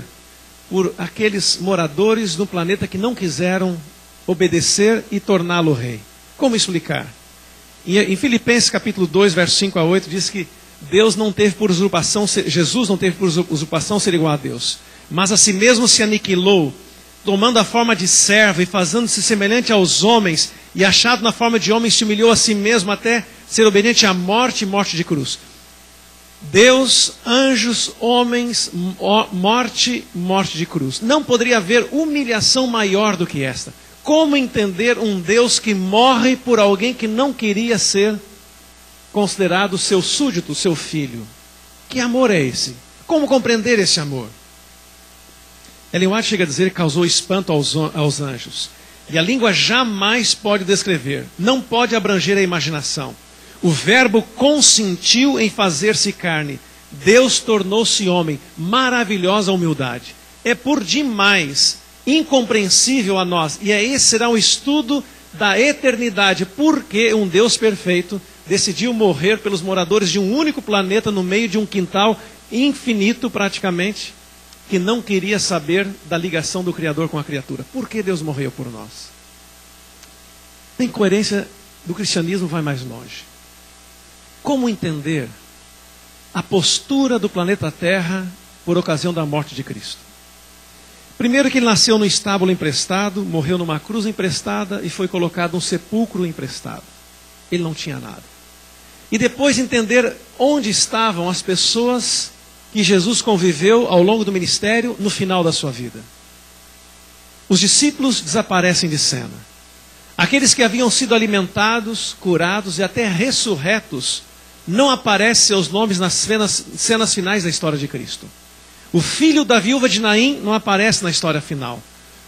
por aqueles moradores do planeta que não quiseram obedecer e torná-lo rei? Como explicar? Em Filipenses capítulo 2, verso 5 a 8, diz que Jesus não teve por usurpação ser igual a Deus, mas a si mesmo se aniquilou, tomando a forma de servo e fazendo-se semelhante aos homens, e achado na forma de homem, se humilhou a si mesmo até ser obediente à morte e morte de cruz. Deus, anjos, homens, morte de cruz. Não poderia haver humilhação maior do que esta. Como entender um Deus que morre por alguém que não queria ser considerado seu súdito, seu filho? Que amor é esse? Como compreender esse amor? Ellen White chega a dizer que causou espanto aos anjos. E a língua jamais pode descrever, não pode abranger a imaginação. O verbo consentiu em fazer-se carne. Deus tornou-se homem. Maravilhosa humildade. É por demais incompreensível a nós. E esse será um estudo da eternidade. Porque um Deus perfeito decidiu morrer pelos moradores de um único planeta no meio de um quintal infinito praticamente, que não queria saber da ligação do Criador com a criatura. Por que Deus morreu por nós? A incoerência do cristianismo vai mais longe. Como entender a postura do planeta Terra por ocasião da morte de Cristo? Primeiro que ele nasceu num estábulo emprestado, morreu numa cruz emprestada e foi colocado num sepulcro emprestado. Ele não tinha nada. E depois entender onde estavam as pessoas que Jesus conviveu ao longo do ministério no final da sua vida. Os discípulos desaparecem de cena. Aqueles que haviam sido alimentados, curados e até ressurretos, não aparecem seus nomes nas cenas finais da história de Cristo. O filho da viúva de Naim não aparece na história final.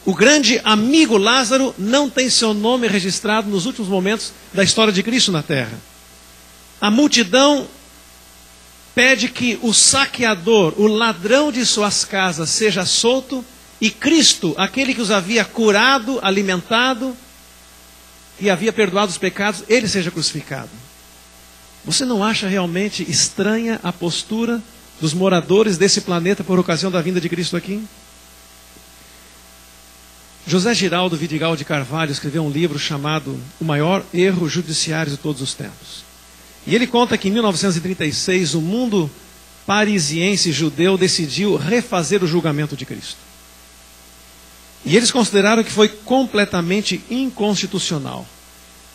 O grande amigo Lázaro não tem seu nome registrado nos últimos momentos da história de Cristo na terra. A multidão pede que o saqueador, o ladrão de suas casas, seja solto, e Cristo, aquele que os havia curado, alimentado e havia perdoado os pecados, ele seja crucificado. Você não acha realmente estranha a postura dos moradores desse planeta por ocasião da vinda de Cristo aqui? José Giraldo Vidigal de Carvalho escreveu um livro chamado O Maior Erro Judiciário de Todos os Tempos. E ele conta que em 1936 o mundo parisiense judeu decidiu refazer o julgamento de Cristo. E eles consideraram que foi completamente inconstitucional,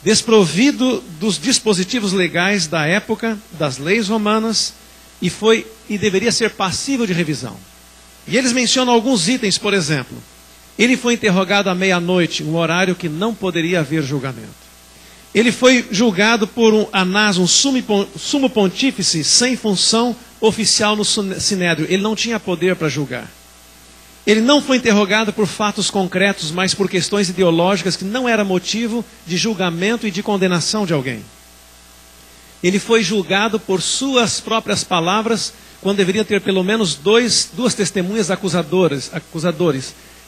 desprovido dos dispositivos legais da época, das leis romanas, e deveria ser passível de revisão. E eles mencionam alguns itens, por exemplo. Ele foi interrogado à meia-noite, um horário que não poderia haver julgamento. Ele foi julgado por Anás, um sumo pontífice, sem função oficial no Sinédrio. Ele não tinha poder para julgar. Ele não foi interrogado por fatos concretos, mas por questões ideológicas que não era motivo de julgamento e de condenação de alguém. Ele foi julgado por suas próprias palavras, quando deveria ter pelo menos duas testemunhas acusadores,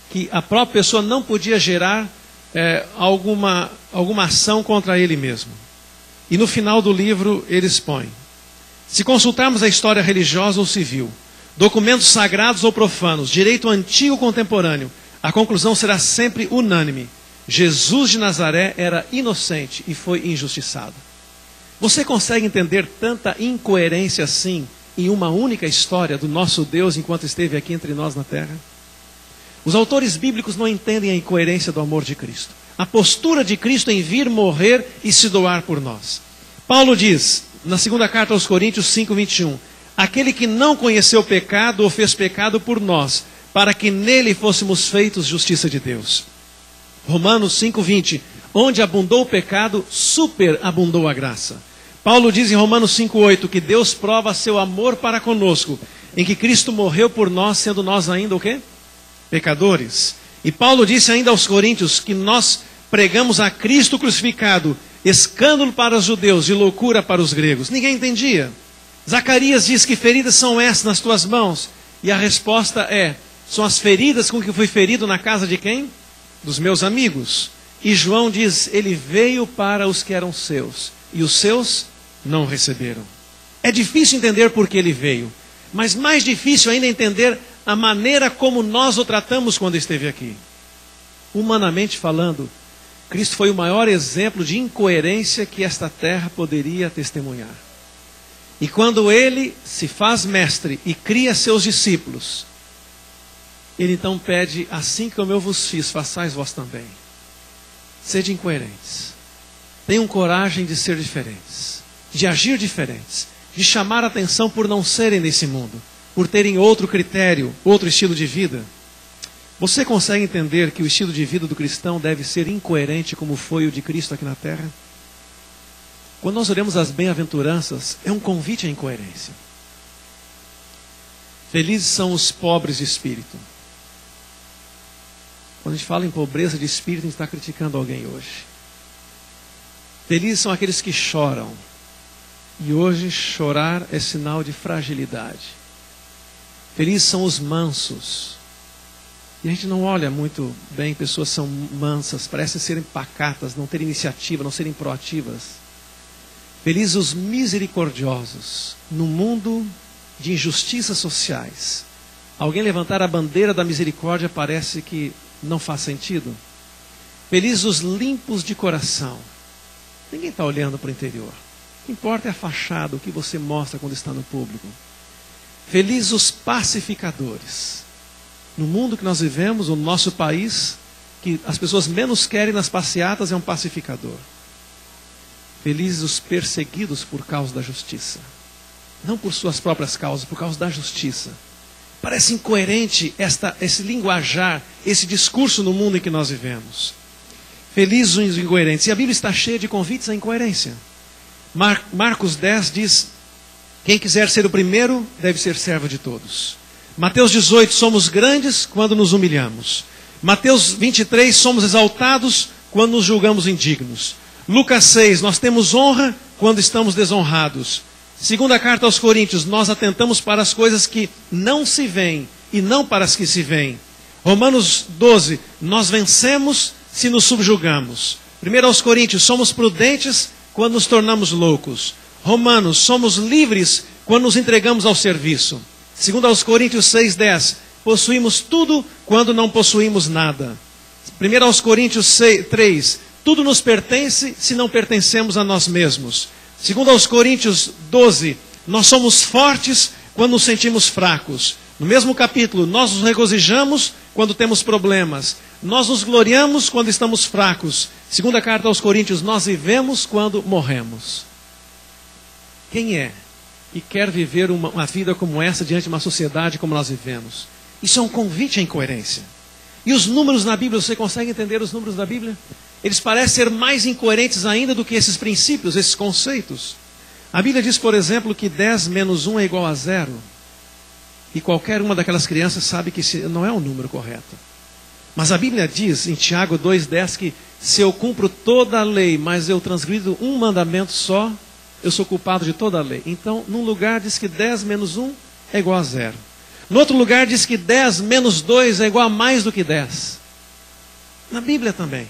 que a própria pessoa não podia gerar alguma ação contra ele mesmo. E no final do livro ele expõe: se consultarmos a história religiosa ou civil, documentos sagrados ou profanos, direito antigo ou contemporâneo, a conclusão será sempre unânime. Jesus de Nazaré era inocente e foi injustiçado. Você consegue entender tanta incoerência assim em uma única história do nosso Deus enquanto esteve aqui entre nós na terra? Os autores bíblicos não entendem a incoerência do amor de Cristo. A postura de Cristo em vir morrer e se doar por nós. Paulo diz, na segunda carta aos Coríntios 5:21, aquele que não conheceu o pecado o fez pecado por nós, para que nele fôssemos feitos justiça de Deus. Romanos 5:20, onde abundou o pecado, superabundou a graça. Paulo diz em Romanos 5:8 que Deus prova seu amor para conosco, em que Cristo morreu por nós, sendo nós ainda o quê? Pecadores. E Paulo disse ainda aos Coríntios que nós pregamos a Cristo crucificado, escândalo para os judeus e loucura para os gregos. Ninguém entendia. Zacarias diz que feridas são essas nas tuas mãos. E a resposta é, são as feridas com que fui ferido na casa de quem? Dos meus amigos. E João diz, ele veio para os que eram seus, e os seus não receberam. É difícil entender por que ele veio, mas mais difícil ainda é entender a maneira como nós o tratamos quando esteve aqui. Humanamente falando, Cristo foi o maior exemplo de incoerência que esta terra poderia testemunhar. E quando ele se faz mestre e cria seus discípulos, ele então pede, assim como eu vos fiz, façais vós também. Sede incoerentes. Tenham coragem de ser diferentes, de agir diferentes, de chamar a atenção por não serem desse mundo, por terem outro critério, outro estilo de vida. Você consegue entender que o estilo de vida do cristão deve ser incoerente como foi o de Cristo aqui na terra? Quando nós olhamos as bem-aventuranças, é um convite à incoerência. Felizes são os pobres de espírito. Quando a gente fala em pobreza de espírito, a gente está criticando alguém hoje. Felizes são aqueles que choram. E hoje chorar é sinal de fragilidade. Felizes são os mansos. E a gente não olha muito bem, pessoas são mansas, parecem serem pacatas, não terem iniciativa, não serem proativas. Felizes os misericordiosos. No mundo de injustiças sociais, alguém levantar a bandeira da misericórdia parece que não faz sentido. Felizes os limpos de coração. Ninguém está olhando para o interior. O que importa é a fachada, o que você mostra quando está no público. Felizes os pacificadores. No mundo que nós vivemos, o nosso país, que as pessoas menos querem nas passeatas é um pacificador. Felizes os perseguidos por causa da justiça. Não por suas próprias causas, por causa da justiça. Parece incoerente esse linguajar, esse discurso no mundo em que nós vivemos. Felizes os incoerentes. E a Bíblia está cheia de convites à incoerência. Marcos 10 diz, quem quiser ser o primeiro, deve ser servo de todos. Mateus 18, somos grandes quando nos humilhamos. Mateus 23, somos exaltados quando nos julgamos indignos. Lucas 6, nós temos honra quando estamos desonrados. Segunda carta aos Coríntios, nós atentamos para as coisas que não se veem e não para as que se veem. Romanos 12, nós vencemos se nos subjugamos. 1 aos Coríntios, somos prudentes quando nos tornamos loucos. Romanos, somos livres quando nos entregamos ao serviço. 2 aos Coríntios 6:10, possuímos tudo quando não possuímos nada. 1 aos Coríntios 3, tudo nos pertence se não pertencemos a nós mesmos. 2 aos Coríntios 12, nós somos fortes quando nos sentimos fracos. No mesmo capítulo, nós nos regozijamos quando temos problemas. Nós nos gloriamos quando estamos fracos. 2 carta aos Coríntios, nós vivemos quando morremos. Quem é e quer viver uma vida como essa diante de uma sociedade como nós vivemos? Isso é um convite à incoerência. E os números na Bíblia, você consegue entender os números da Bíblia? Eles parecem ser mais incoerentes ainda do que esses princípios, esses conceitos. A Bíblia diz, por exemplo, que 10 menos 1 é igual a 0. E qualquer uma daquelas crianças sabe que esse não é o número correto. Mas a Bíblia diz, em Tiago 2,10, que se eu cumpro toda a lei, mas eu transgrido um mandamento só, eu sou culpado de toda a lei. Então, num lugar diz que 10 menos 1 é igual a 0. No outro lugar diz que 10 menos 2 é igual a mais do que 10. Na Bíblia também.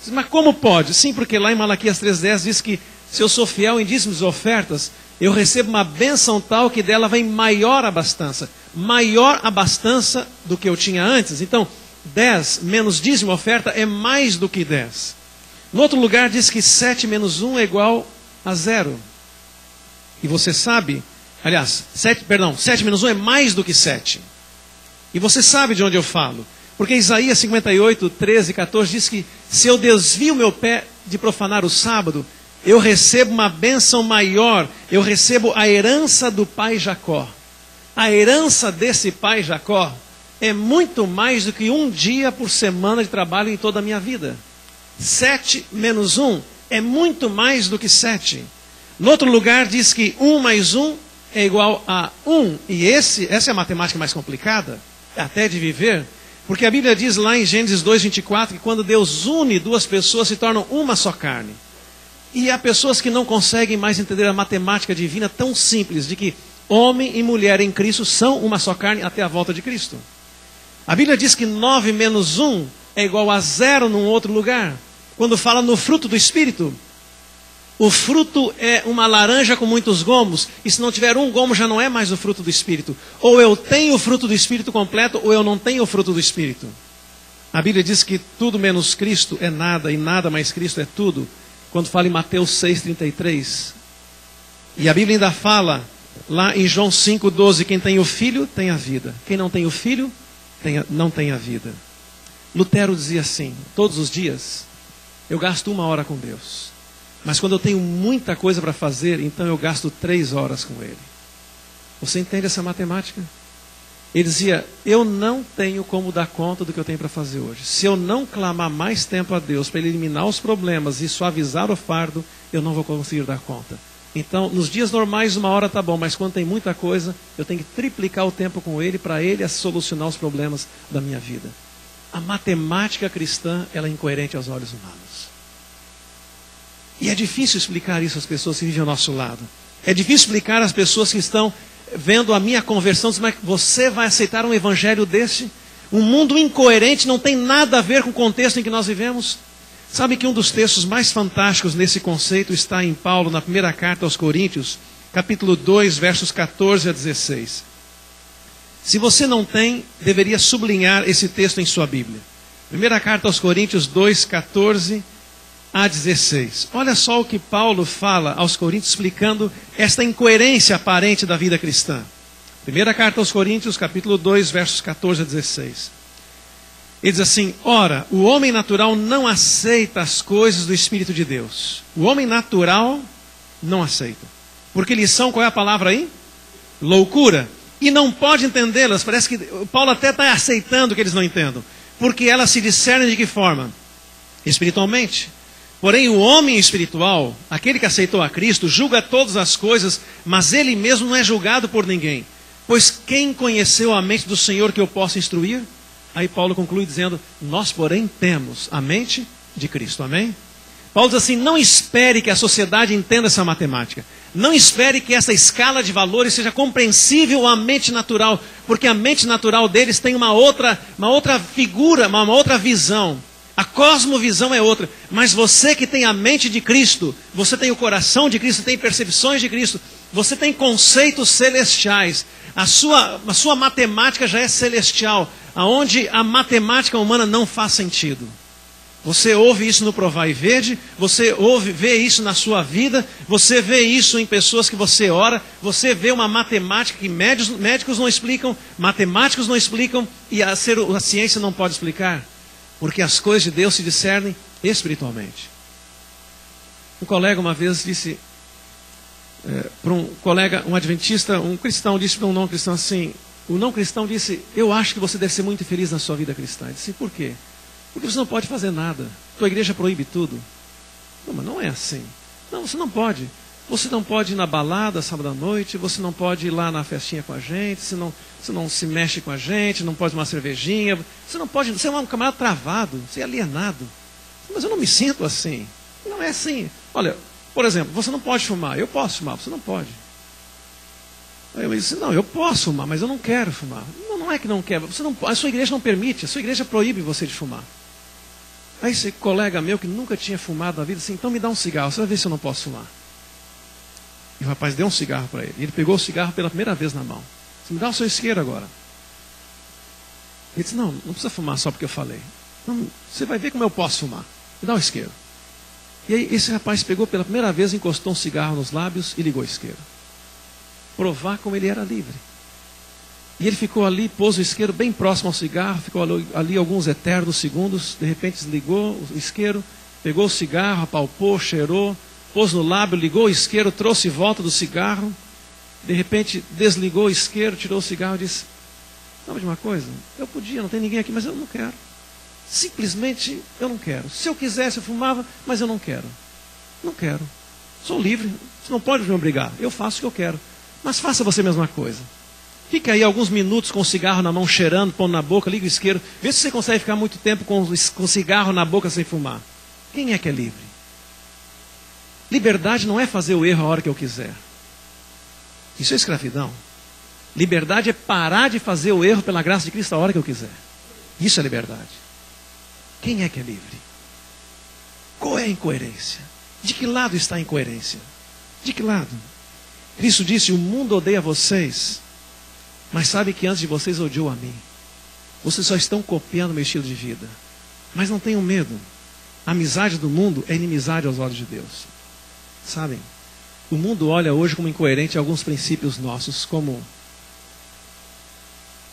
Mas como pode? Sim, porque lá em Malaquias 3,10 diz que se eu sou fiel em dízimos e ofertas, eu recebo uma bênção tal que dela vem maior abastança. Maior abastança do que eu tinha antes. Então, 10 menos dízimo oferta é mais do que 10. No outro lugar diz que 7 menos 1 é igual a 0. E você sabe, aliás, 7 menos 1 é mais do que 7. E você sabe de onde eu falo. Porque Isaías 58, 13 e 14 diz que se eu desvio meu pé de profanar o sábado, eu recebo uma bênção maior, eu recebo a herança do pai Jacó. A herança desse pai Jacó é muito mais do que um dia por semana de trabalho em toda a minha vida. 7 menos 1 é muito mais do que 7. No outro lugar diz que 1 mais 1 é igual a 1. E essa é a matemática mais complicada, até de viver. Porque a Bíblia diz lá em Gênesis 2:24 que quando Deus une duas pessoas se tornam uma só carne. E há pessoas que não conseguem mais entender a matemática divina tão simples de que homem e mulher em Cristo são uma só carne até a volta de Cristo. A Bíblia diz que 9 menos 1 é igual a 0 num outro lugar. Quando fala no fruto do Espírito, o fruto é uma laranja com muitos gomos, e se não tiver um gomo já não é mais o fruto do Espírito. Ou eu tenho o fruto do Espírito completo, ou eu não tenho o fruto do Espírito. A Bíblia diz que tudo menos Cristo é nada, e nada mais Cristo é tudo. Quando fala em Mateus 6,33. E a Bíblia ainda fala, lá em João 5,12, quem tem o Filho tem a vida. Quem não tem o Filho, não tem a vida. Lutero dizia assim, todos os dias, eu gasto 1 hora com Deus. Mas quando eu tenho muita coisa para fazer, então eu gasto 3 horas com Ele. Você entende essa matemática? Ele dizia, eu não tenho como dar conta do que eu tenho para fazer hoje. Se eu não clamar mais tempo a Deus para Ele eliminar os problemas e suavizar o fardo, eu não vou conseguir dar conta. Então, nos dias normais 1 hora está bom, mas quando tem muita coisa, eu tenho que triplicar o tempo com Ele para Ele solucionar os problemas da minha vida. A matemática cristã, ela é incoerente aos olhos humanos. E é difícil explicar isso às pessoas que vivem ao nosso lado. É difícil explicar às pessoas que estão vendo a minha conversão, como é que você vai aceitar um evangelho desse? Um mundo incoerente não tem nada a ver com o contexto em que nós vivemos. Sabe que um dos textos mais fantásticos nesse conceito está em Paulo, na primeira carta aos Coríntios, capítulo 2, versos 14 a 16. Se você não tem, deveria sublinhar esse texto em sua Bíblia. Primeira carta aos Coríntios 2, 14 a 16. Olha só o que Paulo fala aos Coríntios, explicando esta incoerência aparente da vida cristã. Primeira carta aos Coríntios, capítulo 2, versos 14 a 16. Ele diz assim, ora, o homem natural não aceita as coisas do Espírito de Deus. O homem natural não aceita. Porque eles são, qual é a palavra aí? Loucura. E não pode entendê-las. Parece que Paulo até está aceitando que eles não entendam. Porque elas se discernem de que forma? Espiritualmente. Porém, o homem espiritual, aquele que aceitou a Cristo, julga todas as coisas, mas ele mesmo não é julgado por ninguém. Pois quem conheceu a mente do Senhor que eu possa instruir? Aí Paulo conclui dizendo, nós porém temos a mente de Cristo, amém? Paulo diz assim, não espere que a sociedade entenda essa matemática. Não espere que essa escala de valores seja compreensível à mente natural, porque a mente natural deles tem uma outra figura, uma outra visão. A cosmovisão é outra, mas você que tem a mente de Cristo, você tem o coração de Cristo, tem percepções de Cristo, você tem conceitos celestiais. A sua matemática já é celestial, aonde a matemática humana não faz sentido. Você ouve isso no Provar e Vede, você vê isso na sua vida, você vê isso em pessoas que você ora, você vê uma matemática que médicos não explicam, matemáticos não explicam, e a ciência não pode explicar. Porque as coisas de Deus se discernem espiritualmente. Um colega uma vez disse para um colega, um adventista, um cristão, disse para um não cristão assim, o não cristão disse, eu acho que você deve ser muito feliz na sua vida cristã. Ele disse, por quê? Porque você não pode fazer nada. Tua igreja proíbe tudo. Não, mas não é assim. Não, você não pode. Você não pode ir na balada sábado à noite, você não pode ir lá na festinha com a gente, você não se mexe com a gente, não pode tomar cervejinha, você não pode, você é um camarada travado, você é alienado. Mas eu não me sinto assim. Não é assim. Olha, por exemplo, você não pode fumar, eu posso fumar, você não pode. Aí eu disse, não, eu posso fumar, mas eu não quero fumar. Não é que não quer, a sua igreja não permite, a sua igreja proíbe você de fumar. Aí esse colega meu que nunca tinha fumado na vida, assim, então me dá um cigarro, você vai ver se eu não posso fumar. E o rapaz deu um cigarro para ele. E ele pegou o cigarro pela primeira vez na mão. Você me dá o seu isqueiro agora. Ele disse, não precisa fumar só porque eu falei. Não, você vai ver como eu posso fumar. Me dá um isqueiro. E aí esse rapaz pegou pela primeira vez, encostou um cigarro nos lábios e ligou o isqueiro. Provar como ele era livre. E ele ficou ali, pôs o isqueiro bem próximo ao cigarro, ficou ali alguns eternos segundos, de repente desligou o isqueiro, pegou o cigarro, apalpou, cheirou, pôs no lábio, ligou o isqueiro, trouxe volta do cigarro, de repente desligou o isqueiro, tirou o cigarro e disse, sabe de uma coisa? Eu podia, não tem ninguém aqui, mas eu não quero. Simplesmente eu não quero. Se eu quisesse eu fumava, mas eu não quero. Não quero. Sou livre, você não pode me obrigar, eu faço o que eu quero. Mas faça você a mesma coisa. Fica aí alguns minutos com o cigarro na mão, cheirando, pondo na boca, liga o isqueiro. Vê se você consegue ficar muito tempo com o cigarro na boca sem fumar. Quem é que é livre? Liberdade não é fazer o erro a hora que eu quiser. Isso é escravidão. Liberdade é parar de fazer o erro pela graça de Cristo a hora que eu quiser. Isso é liberdade. Quem é que é livre? Qual é a incoerência? De que lado está a incoerência? De que lado? Cristo disse, o mundo odeia vocês, mas sabe que antes de vocês odiou a mim. Vocês só estão copiando meu estilo de vida. Mas não tenham medo. A amizade do mundo é inimizade aos olhos de Deus. Sabem? O mundo olha hoje como incoerente alguns princípios nossos, como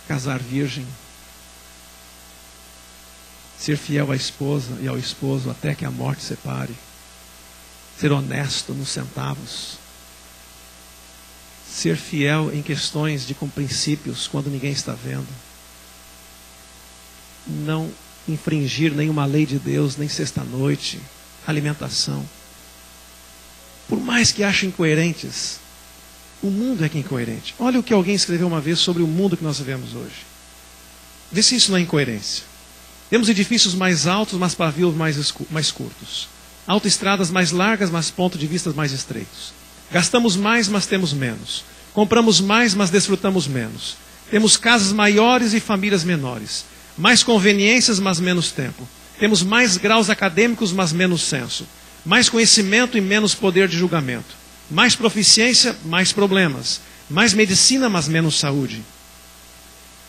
casar virgem, ser fiel à esposa e ao esposo até que a morte separe, ser honesto nos centavos, ser fiel em questões com princípios quando ninguém está vendo, não infringir nenhuma lei de Deus, nem sexta-noite, alimentação. Por mais que achem incoerentes, o mundo é que é incoerente. Olha o que alguém escreveu uma vez sobre o mundo que nós vivemos hoje. Vê se isso não é incoerência. Temos edifícios mais altos, mas pavios mais curtos. Autoestradas mais largas, mas pontos de vista mais estreitos. Gastamos mais, mas temos menos. Compramos mais, mas desfrutamos menos. Temos casas maiores e famílias menores. Mais conveniências, mas menos tempo. Temos mais graus acadêmicos, mas menos senso. Mais conhecimento e menos poder de julgamento. Mais proficiência, mais problemas. Mais medicina, mas menos saúde.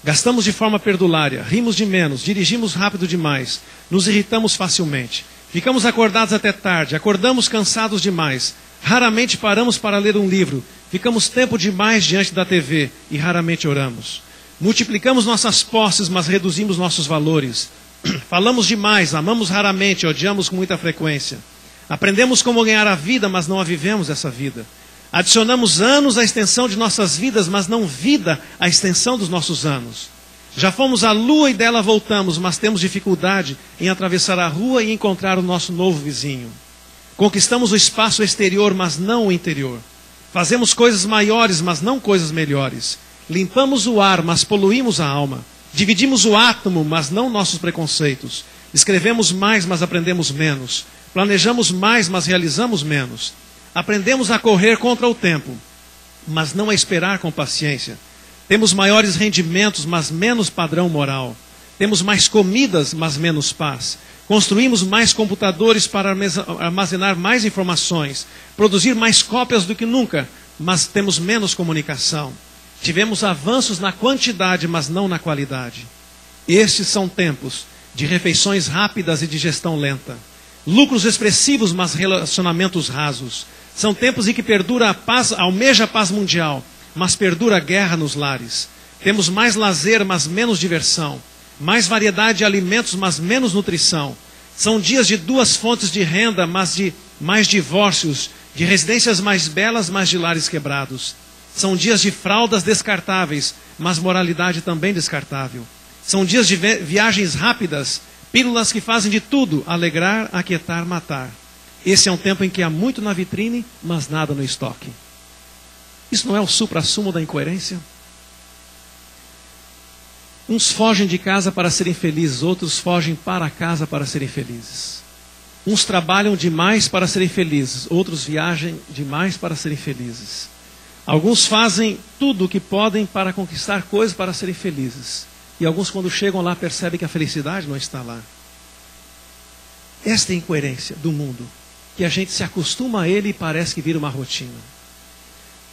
Gastamos de forma perdulária, rimos de menos, dirigimos rápido demais, nos irritamos facilmente. Ficamos acordados até tarde, acordamos cansados demais. Raramente paramos para ler um livro. Ficamos tempo demais diante da TV e raramente oramos. Multiplicamos nossas posses, mas reduzimos nossos valores. Falamos demais, amamos raramente, odiamos com muita frequência. Aprendemos como ganhar a vida, mas não a vivemos essa vida. Adicionamos anos à extensão de nossas vidas, mas não vida à extensão dos nossos anos. Já fomos à lua e dela voltamos, mas temos dificuldade em atravessar a rua e encontrar o nosso novo vizinho. Conquistamos o espaço exterior, mas não o interior. Fazemos coisas maiores, mas não coisas melhores. Limpamos o ar, mas poluímos a alma. Dividimos o átomo, mas não nossos preconceitos. Escrevemos mais, mas aprendemos menos. Planejamos mais, mas realizamos menos. Aprendemos a correr contra o tempo, mas não a esperar com paciência. Temos maiores rendimentos, mas menos padrão moral. Temos mais comidas, mas menos paz. Construímos mais computadores para armazenar mais informações. Produzir mais cópias do que nunca, mas temos menos comunicação. Tivemos avanços na quantidade, mas não na qualidade. Estes são tempos de refeições rápidas e de gestão lenta. Lucros expressivos, mas relacionamentos rasos. São tempos em que perdura a paz, almeja a paz mundial, mas perdura a guerra nos lares. Temos mais lazer, mas menos diversão. Mais variedade de alimentos, mas menos nutrição. São dias de duas fontes de renda, mas de mais divórcios, de residências mais belas, mas de lares quebrados. São dias de fraldas descartáveis, mas moralidade também descartável. São dias de viagens rápidas, pílulas que fazem de tudo, alegrar, aquietar, matar. Esse é um tempo em que há muito na vitrine, mas nada no estoque. Isso não é o suprassumo da incoerência? Uns fogem de casa para serem felizes, outros fogem para casa para serem felizes. Uns trabalham demais para serem felizes, outros viajam demais para serem felizes. Alguns fazem tudo o que podem para conquistar coisas para serem felizes. E alguns, quando chegam lá, percebem que a felicidade não está lá. Esta é a incoerência do mundo, que a gente se acostuma a ele e parece que vira uma rotina.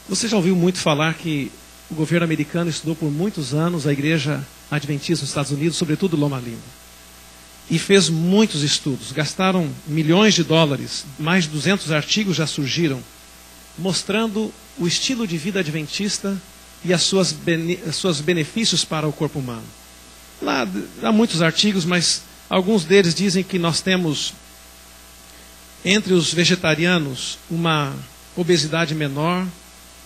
Você já ouviu muito falar que o governo americano estudou por muitos anos a igreja adventista nos Estados Unidos, sobretudo Loma Linda. E fez muitos estudos, gastaram milhões de dólares, mais de 200 artigos já surgiram, mostrando o estilo de vida adventista e os seus benefícios para o corpo humano. Lá há muitos artigos, mas alguns deles dizem que nós temos, entre os vegetarianos, uma obesidade menor,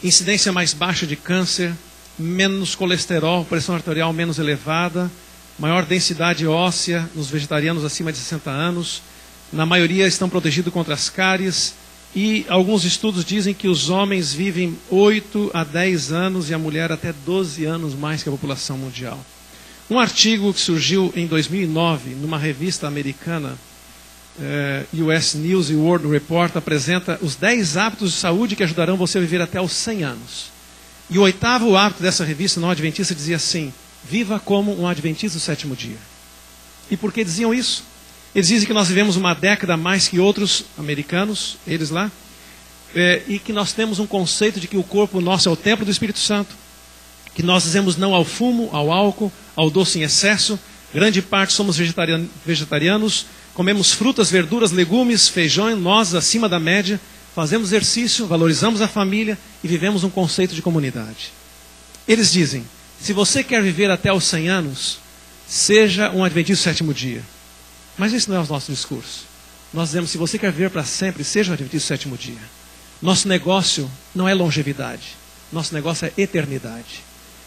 incidência mais baixa de câncer, menos colesterol, pressão arterial menos elevada, maior densidade óssea nos vegetarianos acima de 60 anos. Na maioria estão protegidos contra as cáries. E alguns estudos dizem que os homens vivem 8 a 10 anos e a mulher até 12 anos mais que a população mundial. Um artigo que surgiu em 2009 numa revista americana, US News e World Report, apresenta os 10 hábitos de saúde que ajudarão você a viver até os 100 anos. E o 8º hábito dessa revista não adventista dizia assim: viva como um adventista do 7º dia. E por que diziam isso? Eles dizem que nós vivemos uma década a mais que outros americanos, eles lá, e que nós temos um conceito de que o corpo nosso é o templo do Espírito Santo, que nós dizemos não ao fumo, ao álcool, ao doce em excesso, grande parte somos vegetarianos, comemos frutas, verduras, legumes, feijão, nozes acima da média, fazemos exercício, valorizamos a família e vivemos um conceito de comunidade. Eles dizem: se você quer viver até os 100 anos, seja um adventista do 7º dia. Mas esse não é o nosso discurso. Nós dizemos: se você quer viver para sempre, seja um adventista do 7º dia. Nosso negócio não é longevidade. Nosso negócio é eternidade.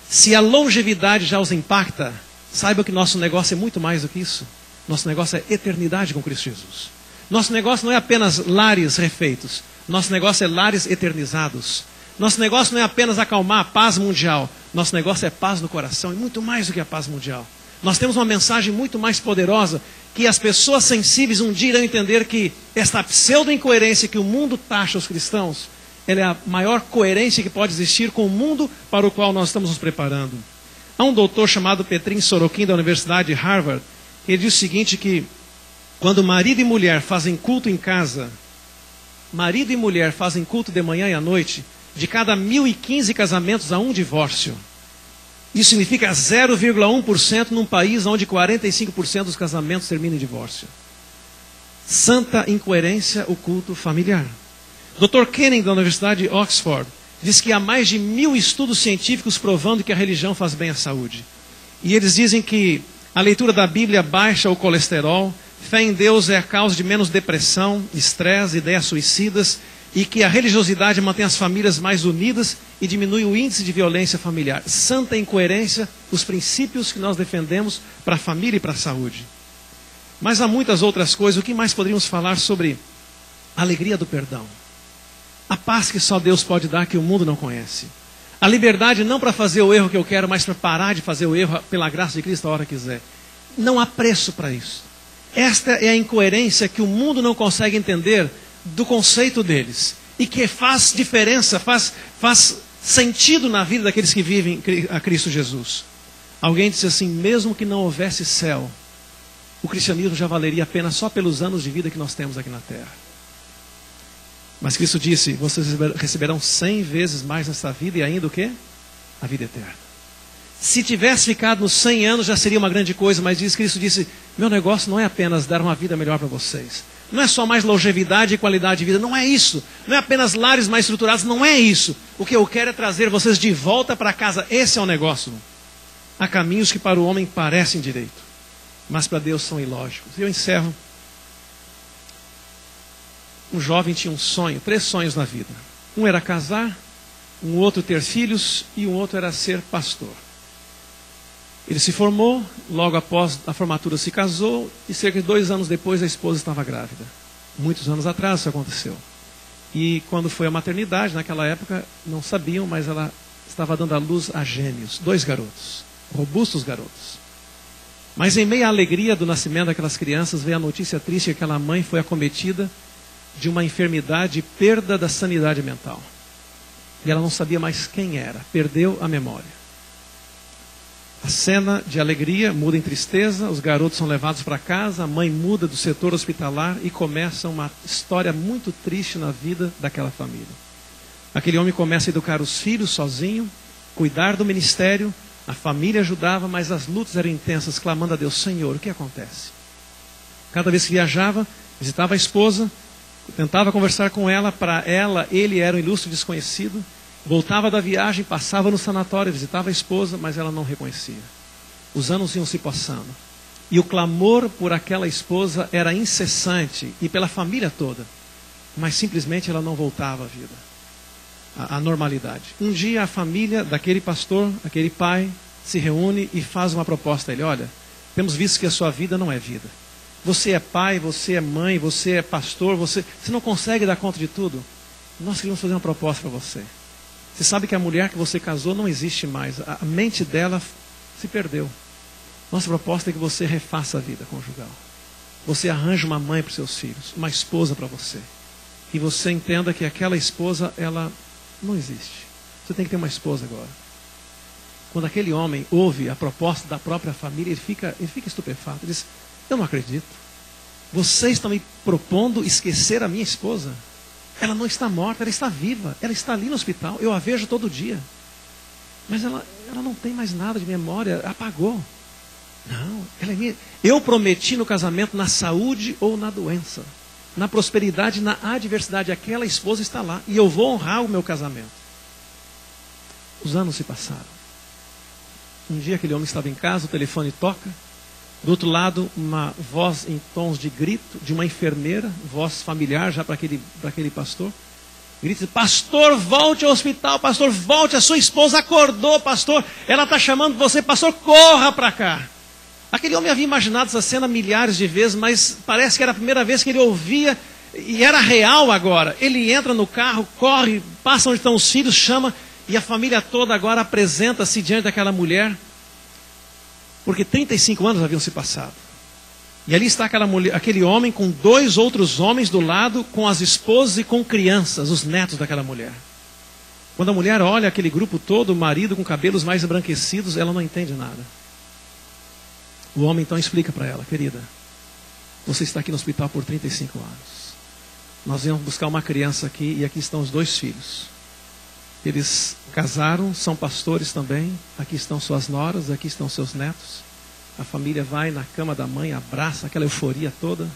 Se a longevidade já os impacta, saiba que nosso negócio é muito mais do que isso. Nosso negócio é eternidade com Cristo Jesus. Nosso negócio não é apenas lares refeitos. Nosso negócio é lares eternizados. Nosso negócio não é apenas acalmar a paz mundial. Nosso negócio é paz no coração, e muito mais do que a paz mundial. Nós temos uma mensagem muito mais poderosa, que as pessoas sensíveis um dia irão entender que esta pseudo-incoerência que o mundo taxa os cristãos, ela é a maior coerência que pode existir com o mundo para o qual nós estamos nos preparando. Há um doutor chamado Petrin Sorokin, da Universidade de Harvard, que ele diz o seguinte, que quando marido e mulher fazem culto em casa, marido e mulher fazem culto de manhã e à noite, de cada 1.015 casamentos há um divórcio. Isso significa 0,1% num país onde 45% dos casamentos terminam em divórcio. Santa incoerência o culto familiar. Dr. Kenning, da Universidade de Oxford, diz que há mais de 1.000 estudos científicos provando que a religião faz bem à saúde. E eles dizem que a leitura da Bíblia baixa o colesterol, fé em Deus é a causa de menos depressão, estresse, ideias suicidas, e que a religiosidade mantém as famílias mais unidas e diminui o índice de violência familiar. Santa incoerência, os princípios que nós defendemos para a família e para a saúde. Mas há muitas outras coisas. O que mais poderíamos falar sobre a alegria do perdão? A paz que só Deus pode dar, que o mundo não conhece. A liberdade não para fazer o erro que eu quero, mas para parar de fazer o erro pela graça de Cristo a hora que quiser. Não há preço para isso. Esta é a incoerência que o mundo não consegue entender do conceito deles. E que faz diferença, faz sentido na vida daqueles que vivem a Cristo Jesus. Alguém disse assim: mesmo que não houvesse céu, o cristianismo já valeria a pena só pelos anos de vida que nós temos aqui na terra. Mas Cristo disse: vocês receberão 100 vezes mais nessa vida e ainda o quê? A vida eterna. Se tivesse ficado nos 100 anos já seria uma grande coisa, mas Cristo disse: meu negócio não é apenas dar uma vida melhor para vocês. Não é só mais longevidade e qualidade de vida, não é isso. Não é apenas lares mais estruturados, não é isso. O que eu quero é trazer vocês de volta para casa. Esse é o negócio. Há caminhos que para o homem parecem direito, mas para Deus são ilógicos. E eu encerro. Um jovem tinha um sonho, 3 sonhos na vida. Um era casar, um outro ter filhos e um outro era ser pastor. Ele se formou, logo após a formatura se casou e cerca de 2 anos depois a esposa estava grávida. Muitos anos atrás isso aconteceu. E quando foi à maternidade, naquela época, não sabiam, mas ela estava dando à luz a gêmeos, 2 garotos, robustos garotos. Mas em meio à alegria do nascimento daquelas crianças, veio a notícia triste que aquela mãe foi acometida de uma enfermidade e perda da sanidade mental. E ela não sabia mais quem era, perdeu a memória. A cena de alegria muda em tristeza, os garotos são levados para casa, a mãe muda do setor hospitalar e começa uma história muito triste na vida daquela família. Aquele homem começa a educar os filhos sozinho cuidar do ministério, a família ajudava, mas as lutas eram intensas, clamando a Deus: Senhor, o que acontece? Cada vez que viajava, visitava a esposa, tentava conversar com ela, para ela, ele era um ilustre desconhecido, voltava da viagem, passava no sanatório, visitava a esposa, mas ela não reconhecia. Os anos iam se passando. E o clamor por aquela esposa era incessante, e pela família toda. Mas simplesmente ela não voltava à vida, à normalidade. Um dia a família daquele pastor, aquele pai, se reúne e faz uma proposta a ele: olha, temos visto que a sua vida não é vida. Você é pai, você é mãe, você é pastor, você não consegue dar conta de tudo. Nós queríamos fazer uma proposta para você. Você sabe que a mulher que você casou não existe mais. A mente dela se perdeu. Nossa proposta é que você refaça a vida conjugal. Você arranja uma mãe para os seus filhos, uma esposa para você. E você entenda que aquela esposa, ela não existe. Você tem que ter uma esposa agora. Quando aquele homem ouve a proposta da própria família, ele fica estupefato. Ele diz: eu não acredito. Vocês estão me propondo esquecer a minha esposa? Ela não está morta, ela está viva. Ela está ali no hospital. Eu a vejo todo dia. Mas ela não tem mais nada de memória. Apagou. Não, ela é minha. Eu prometi no casamento, na saúde ou na doença, na prosperidade, na adversidade, aquela esposa está lá. E eu vou honrar o meu casamento. Os anos se passaram. Um dia aquele homem estava em casa, o telefone toca. Do outro lado, uma voz em tons de grito, de uma enfermeira, voz familiar já para aquele pastor. Grita: pastor, volte ao hospital, pastor, volte, a sua esposa acordou, pastor, ela está chamando você, pastor, corra para cá. Aquele homem havia imaginado essa cena milhares de vezes, mas parece que era a primeira vez que ele ouvia, e era real agora. Ele entra no carro, corre, passa onde estão os filhos, chama, e a família toda agora apresenta-se diante daquela mulher. Porque 35 anos haviam se passado. E ali está aquele homem com 2 outros homens do lado, com as esposas e com crianças, os netos daquela mulher. Quando a mulher olha aquele grupo todo, o marido com cabelos mais embranquecidos, ela não entende nada. O homem então explica para ela: querida, você está aqui no hospital por 35 anos. Nós viemos buscar uma criança aqui e aqui estão os 2 filhos. Eles casaram, são pastores também. Aqui estão suas noras, aqui estão seus netos. A família vai na cama da mãe, abraça, aquela euforia toda.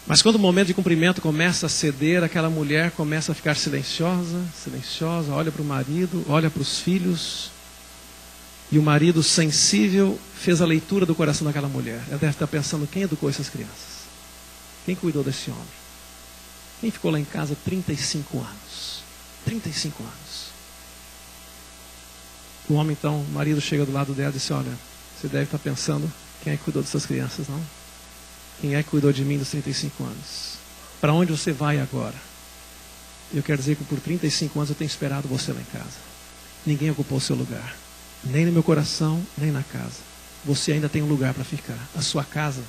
Mas quando o momento de cumprimento começa a ceder, aquela mulher começa a ficar silenciosa, silenciosa, olha para o marido, olha para os filhos. E o marido sensível fez a leitura do coração daquela mulher. Ela deve estar pensando: quem educou essas crianças? Quem cuidou desse homem? Quem ficou lá em casa 35 anos? 35 anos. O homem então, o marido chega do lado dela e disse: olha, você deve estar pensando: quem é que cuidou dessas crianças, não? Quem é que cuidou de mim dos 35 anos? Para onde você vai agora? Eu quero dizer que por 35 anos eu tenho esperado você lá em casa. Ninguém ocupou o seu lugar. Nem no meu coração, nem na casa. Você ainda tem um lugar para ficar. A sua casa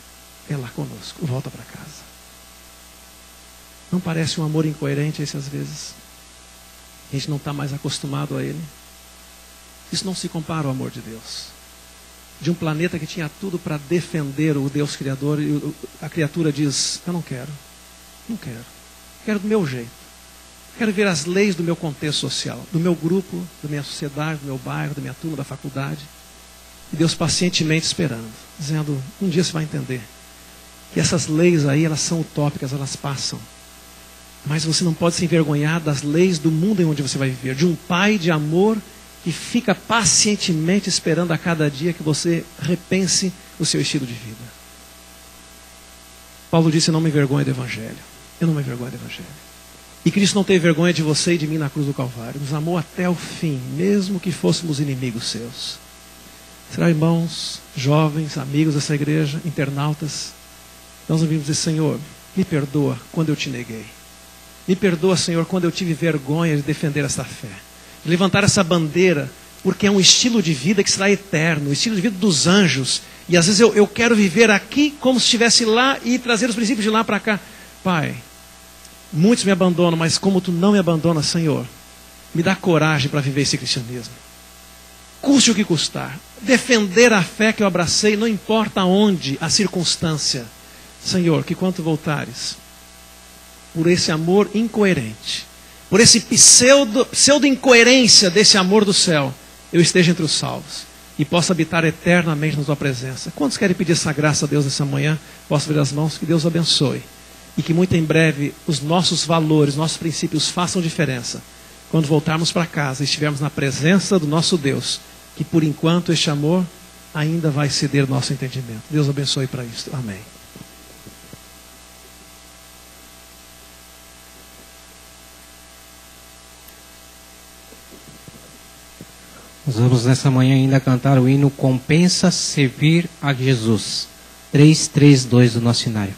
é lá conosco. Volta para casa. Não parece um amor incoerente esse às vezes? A gente não está mais acostumado a ele. Isso não se compara ao amor de Deus. De um planeta que tinha tudo para defender o Deus Criador, e a criatura diz: eu não quero. Não quero. Quero do meu jeito. Quero ver as leis do meu contexto social, do meu grupo, da minha sociedade, do meu bairro, da minha turma, da faculdade. E Deus pacientemente esperando, dizendo: um dia você vai entender que essas leis aí, elas são utópicas, elas passam. Mas você não pode se envergonhar das leis do mundo em onde você vai viver. De um pai de amor que fica pacientemente esperando a cada dia que você repense o seu estilo de vida. Paulo disse: eu não me envergonho do Evangelho. Eu não me envergonho do Evangelho. E Cristo não teve vergonha de você e de mim na cruz do Calvário. Nos amou até o fim, mesmo que fôssemos inimigos seus. Será, irmãos, jovens, amigos dessa igreja, internautas, nós ouvimos dizer: Senhor, me perdoa quando eu te neguei. Me perdoa, Senhor, quando eu tive vergonha de defender essa fé. De levantar essa bandeira, porque é um estilo de vida que será eterno, o estilo de vida dos anjos. E às vezes eu quero viver aqui como se estivesse lá e trazer os princípios de lá para cá. Pai, muitos me abandonam, mas como tu não me abandonas, Senhor, me dá coragem para viver esse cristianismo. Custe o que custar. Defender a fé que eu abracei, não importa onde, a circunstância. Senhor, que quando voltares, por esse amor incoerente, por esse pseudo-incoerência desse amor do céu, eu esteja entre os salvos e possa habitar eternamente na tua presença. Quantos querem pedir essa graça a Deus nessa manhã? Posso ver as mãos? Que Deus abençoe. E que muito em breve os nossos valores, nossos princípios façam diferença. Quando voltarmos para casa e estivermos na presença do nosso Deus, que por enquanto este amor ainda vai ceder nosso entendimento. Deus abençoe para isso. Amém. Nós vamos nessa manhã ainda cantar o hino Compensa Servir a Jesus. 332 do nosso cenário.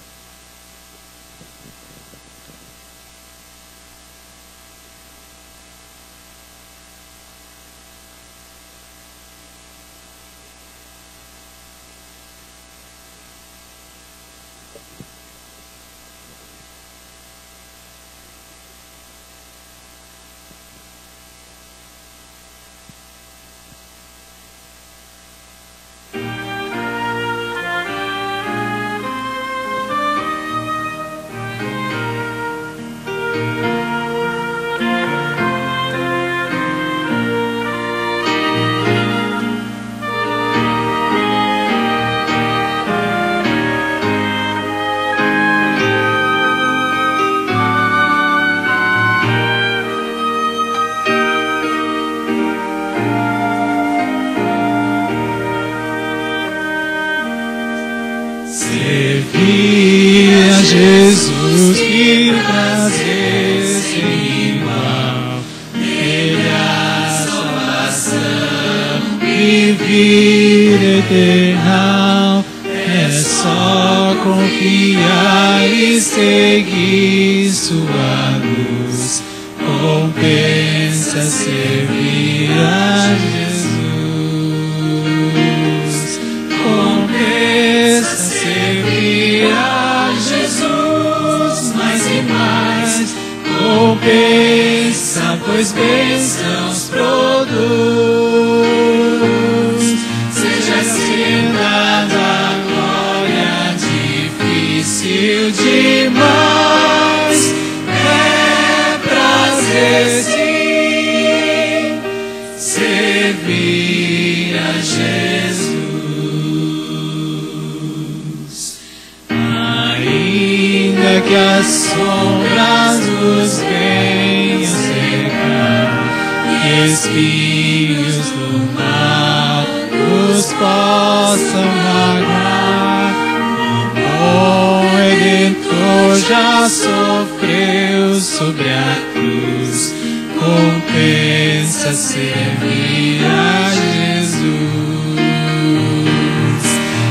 Servir a Jesus, que prazer sem igual, Ele a salvação e vida eternal. É só confiar e seguir sua luz, compensa servir a Jesus, compensa servir a Jesus, mais e mais, compensa, pois bênçãos produz, seja senda da glória difícil demais, é prazer sim, servir a Jesus. Ainda que as sombras nos venham cercar e espinhos do mal nos possam magoar, o bom Redentor já sofreu sobre a cruz, compensa servir a Jesus,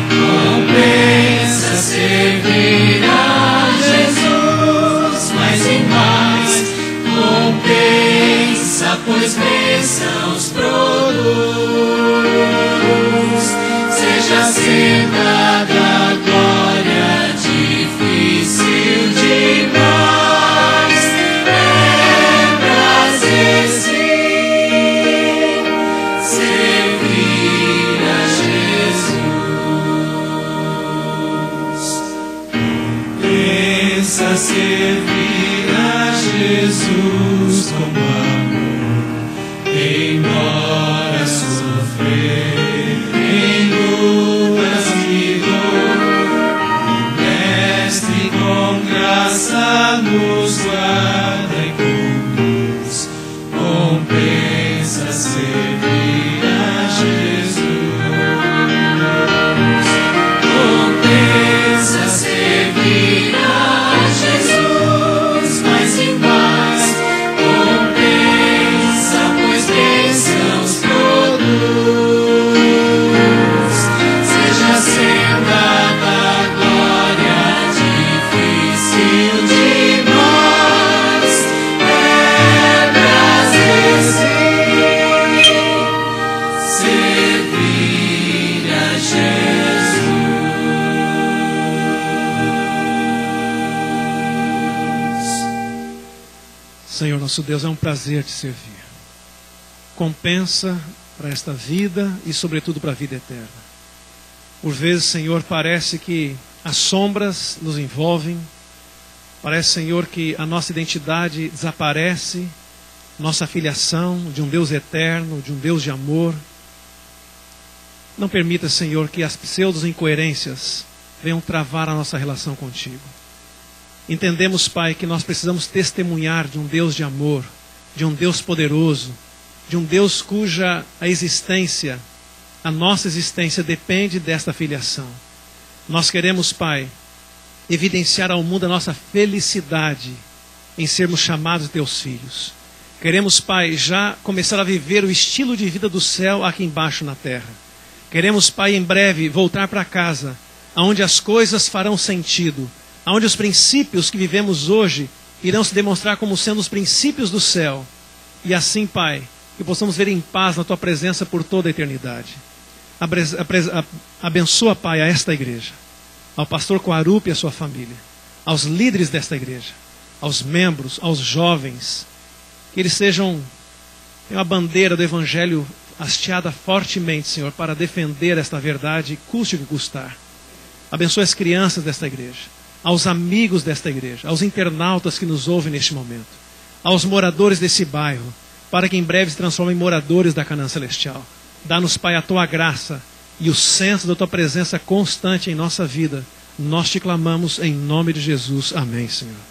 compensa servir a Jesus, mais e mais, compensa, pois bênçãos produz, seja senda da glória difícil demais, é prazer sim, servir a Jesus, pensa servir a Jesus com amor, embora sofrer em lutas e dor, o Mestre com graça nos guarda e conduz, compensa servir a Jesus, compensa servir a Jesus, mais e mais, compensa, pois bênçãos produz, seja senda da glória difícil demais, é prazer sim, servir a Jesus. Senhor nosso Deus, é um prazer te servir. Compensa para esta vida e sobretudo para a vida eterna. Por vezes, Senhor, parece que as sombras nos envolvem, Parece, Senhor, que a nossa identidade desaparece, nossa filiação de um Deus eterno, de um Deus de amor. Não permita, Senhor, que as pseudo-incoerências venham travar a nossa relação contigo. Entendemos, Pai, que nós precisamos testemunhar de um Deus de amor, de um Deus poderoso, de um Deus cuja a existência, a nossa existência depende desta filiação. Nós queremos, Pai, evidenciar ao mundo a nossa felicidade em sermos chamados teus filhos. Queremos, Pai, já começar a viver o estilo de vida do céu aqui embaixo na terra. Queremos, Pai, em breve voltar para casa, onde as coisas farão sentido, onde os princípios que vivemos hoje irão se demonstrar como sendo os princípios do céu. E assim, Pai, que possamos ver em paz na Tua presença por toda a eternidade. Abençoa, Pai, a esta igreja, ao pastor Quarup e a sua família, aos líderes desta igreja, aos membros, aos jovens, que eles tenham a bandeira do Evangelho hasteada fortemente, Senhor, para defender esta verdade, custe o que custar. Abençoa as crianças desta igreja, aos amigos desta igreja, aos internautas que nos ouvem neste momento, aos moradores desse bairro, para que em breve se transformem em moradores da Canaã Celestial. Dá-nos, Pai, a Tua graça e o senso da Tua presença constante em nossa vida. Nós te clamamos em nome de Jesus. Amém, Senhor.